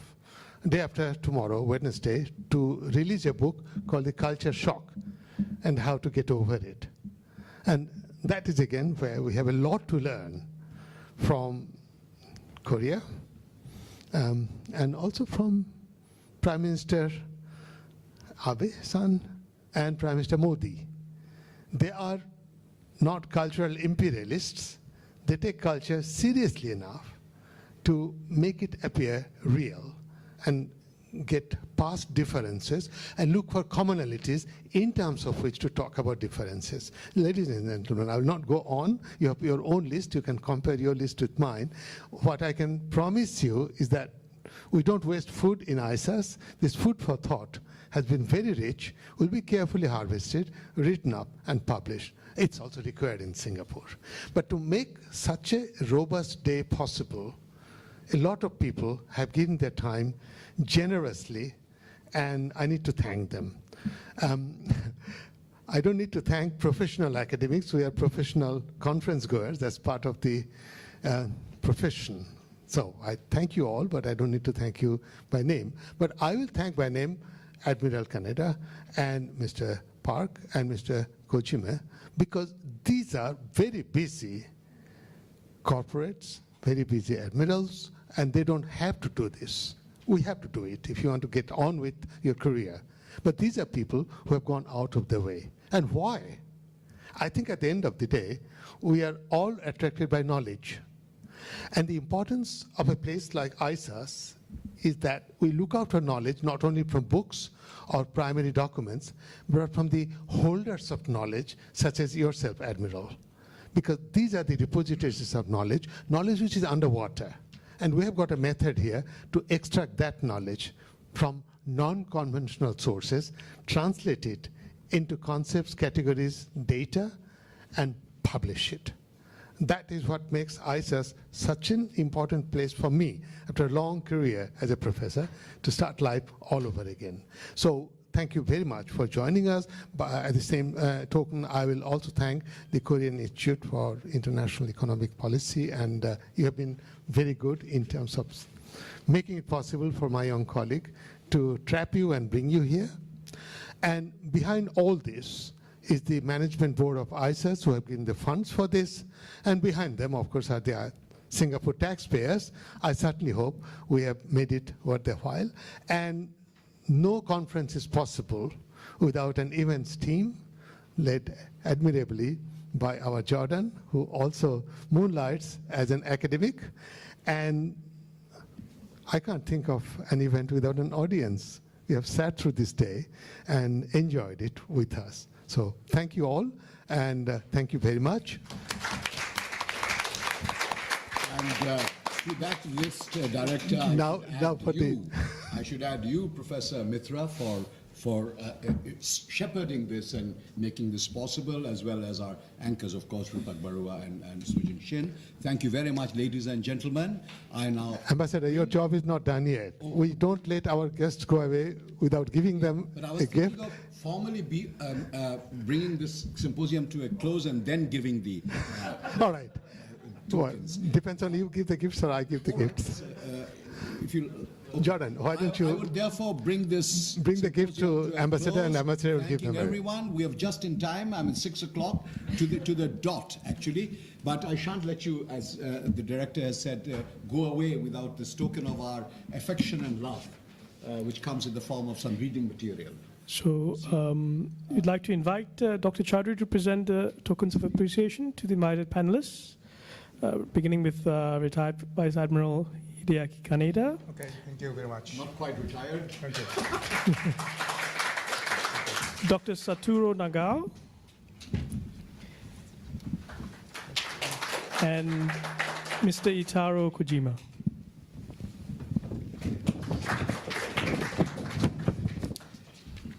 day after tomorrow, Wednesday, to release a book called The Culture Shock and How to Get Over It. And that is, again, where we have a lot to learn from Korea, and also from Prime Minister Abe-san and Prime Minister Modi. They are not cultural imperialists. They take culture seriously enough to make it appear real and get past differences and look for commonalities in terms of which to talk about differences. Ladies and gentlemen, I will not go on. You have your own list. You can compare your list with mine. What I can promise you is that we don't waste food in ISAS. This food for thought has been very rich, will be carefully harvested, written up, and published. It's also required in Singapore. But to make such a robust day possible, a lot of people have given their time generously, and I need to thank them. I don't need to thank professional academics. We are professional conference goers. That's part of the profession. So I thank you all, but I don't need to thank you by name. But I will thank by name Admiral Kaneda and Mr. Park and Mr. Kojima, because these are very busy corporates, very busy admirals, and they don't have to do this. We have to do it if you want to get on with your career. But these are people who have gone out of their way. And why? I think at the end of the day, we are all attracted by knowledge. And the importance of a place like ISAS is that we look out for knowledge not only from books or primary documents, but from the holders of knowledge, such as yourself, Admiral. Because these are the repositories of knowledge, knowledge which is underwater. And we have got a method here to extract that knowledge from non-conventional sources, translate it into concepts, categories, data, and publish it. That is what makes ISAS such an important place for me, after a long career as a professor, to start life all over again. So thank you very much for joining us. But at the same token, I will also thank the Korean Institute for International Economic Policy, and you have been very good in terms of making it possible for my young colleague to trap you and bring you here. And behind all this is the management board of ISAS, who have given the funds for this, and behind them, of course, are the Singapore taxpayers. I certainly hope we have made it worth their while. And no conference is possible without an events team led admirably by our Jordan, who also moonlights as an academic. And I can't think of an event without an audience. We have sat through this day and enjoyed it with us. So thank you all, and thank you very much. And to that list, Director, I should add you, Professor Mitra, for for shepherding this and making this possible, as well as our anchors, of course, Rupak Barua and Sujin Shin. Thank you very much, ladies and gentlemen. I now... Ambassador, your job is not done yet. We don't let our guests go away without giving them But I was a gift. thinking of formally bringing this symposium to a close and then giving the... All right. Well, depends on you give the gifts or I give the gifts. If you... Jordan, why don't I you would therefore bring the gift to Ambassador, and Ambassador will give them Thanking away. everyone. We have just in time. I mean, 6 o'clock to the dot, actually. But I shan't let you, as the director has said, go away without this token of our affection and love, which comes in the form of some reading material. So we'd like to invite Dr. Chowdhury to present the tokens of appreciation to the invited panelists, beginning with retired Vice-Admiral Hideaki Kaneda. Okay, thank you very much. Not quite retired. Thank you. Dr. Satoru Nagao. And Mr. Eitaro Kojima.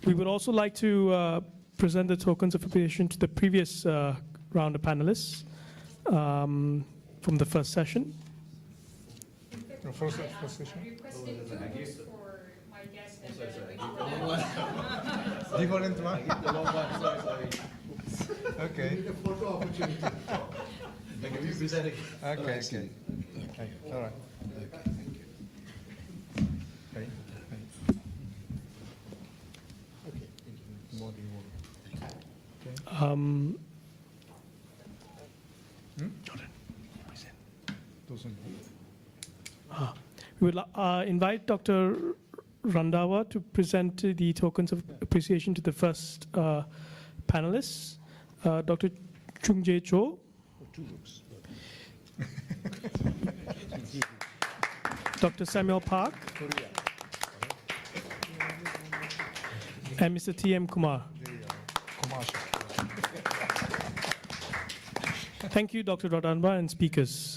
We would also like to present the tokens of appreciation to the previous round of panelists from the first session. First session. For my guest and Different one? Okay. Okay, okay. All right. Okay. More do you want? Jordan, present. Doesn't. We would invite Dr. Randawa to present the tokens of appreciation to the first panelists. Dr. Chung-Jae Cho. Dr. Samuel Park. And Mr. T.M. Kumar. Thank you, Dr. Rodanba and speakers.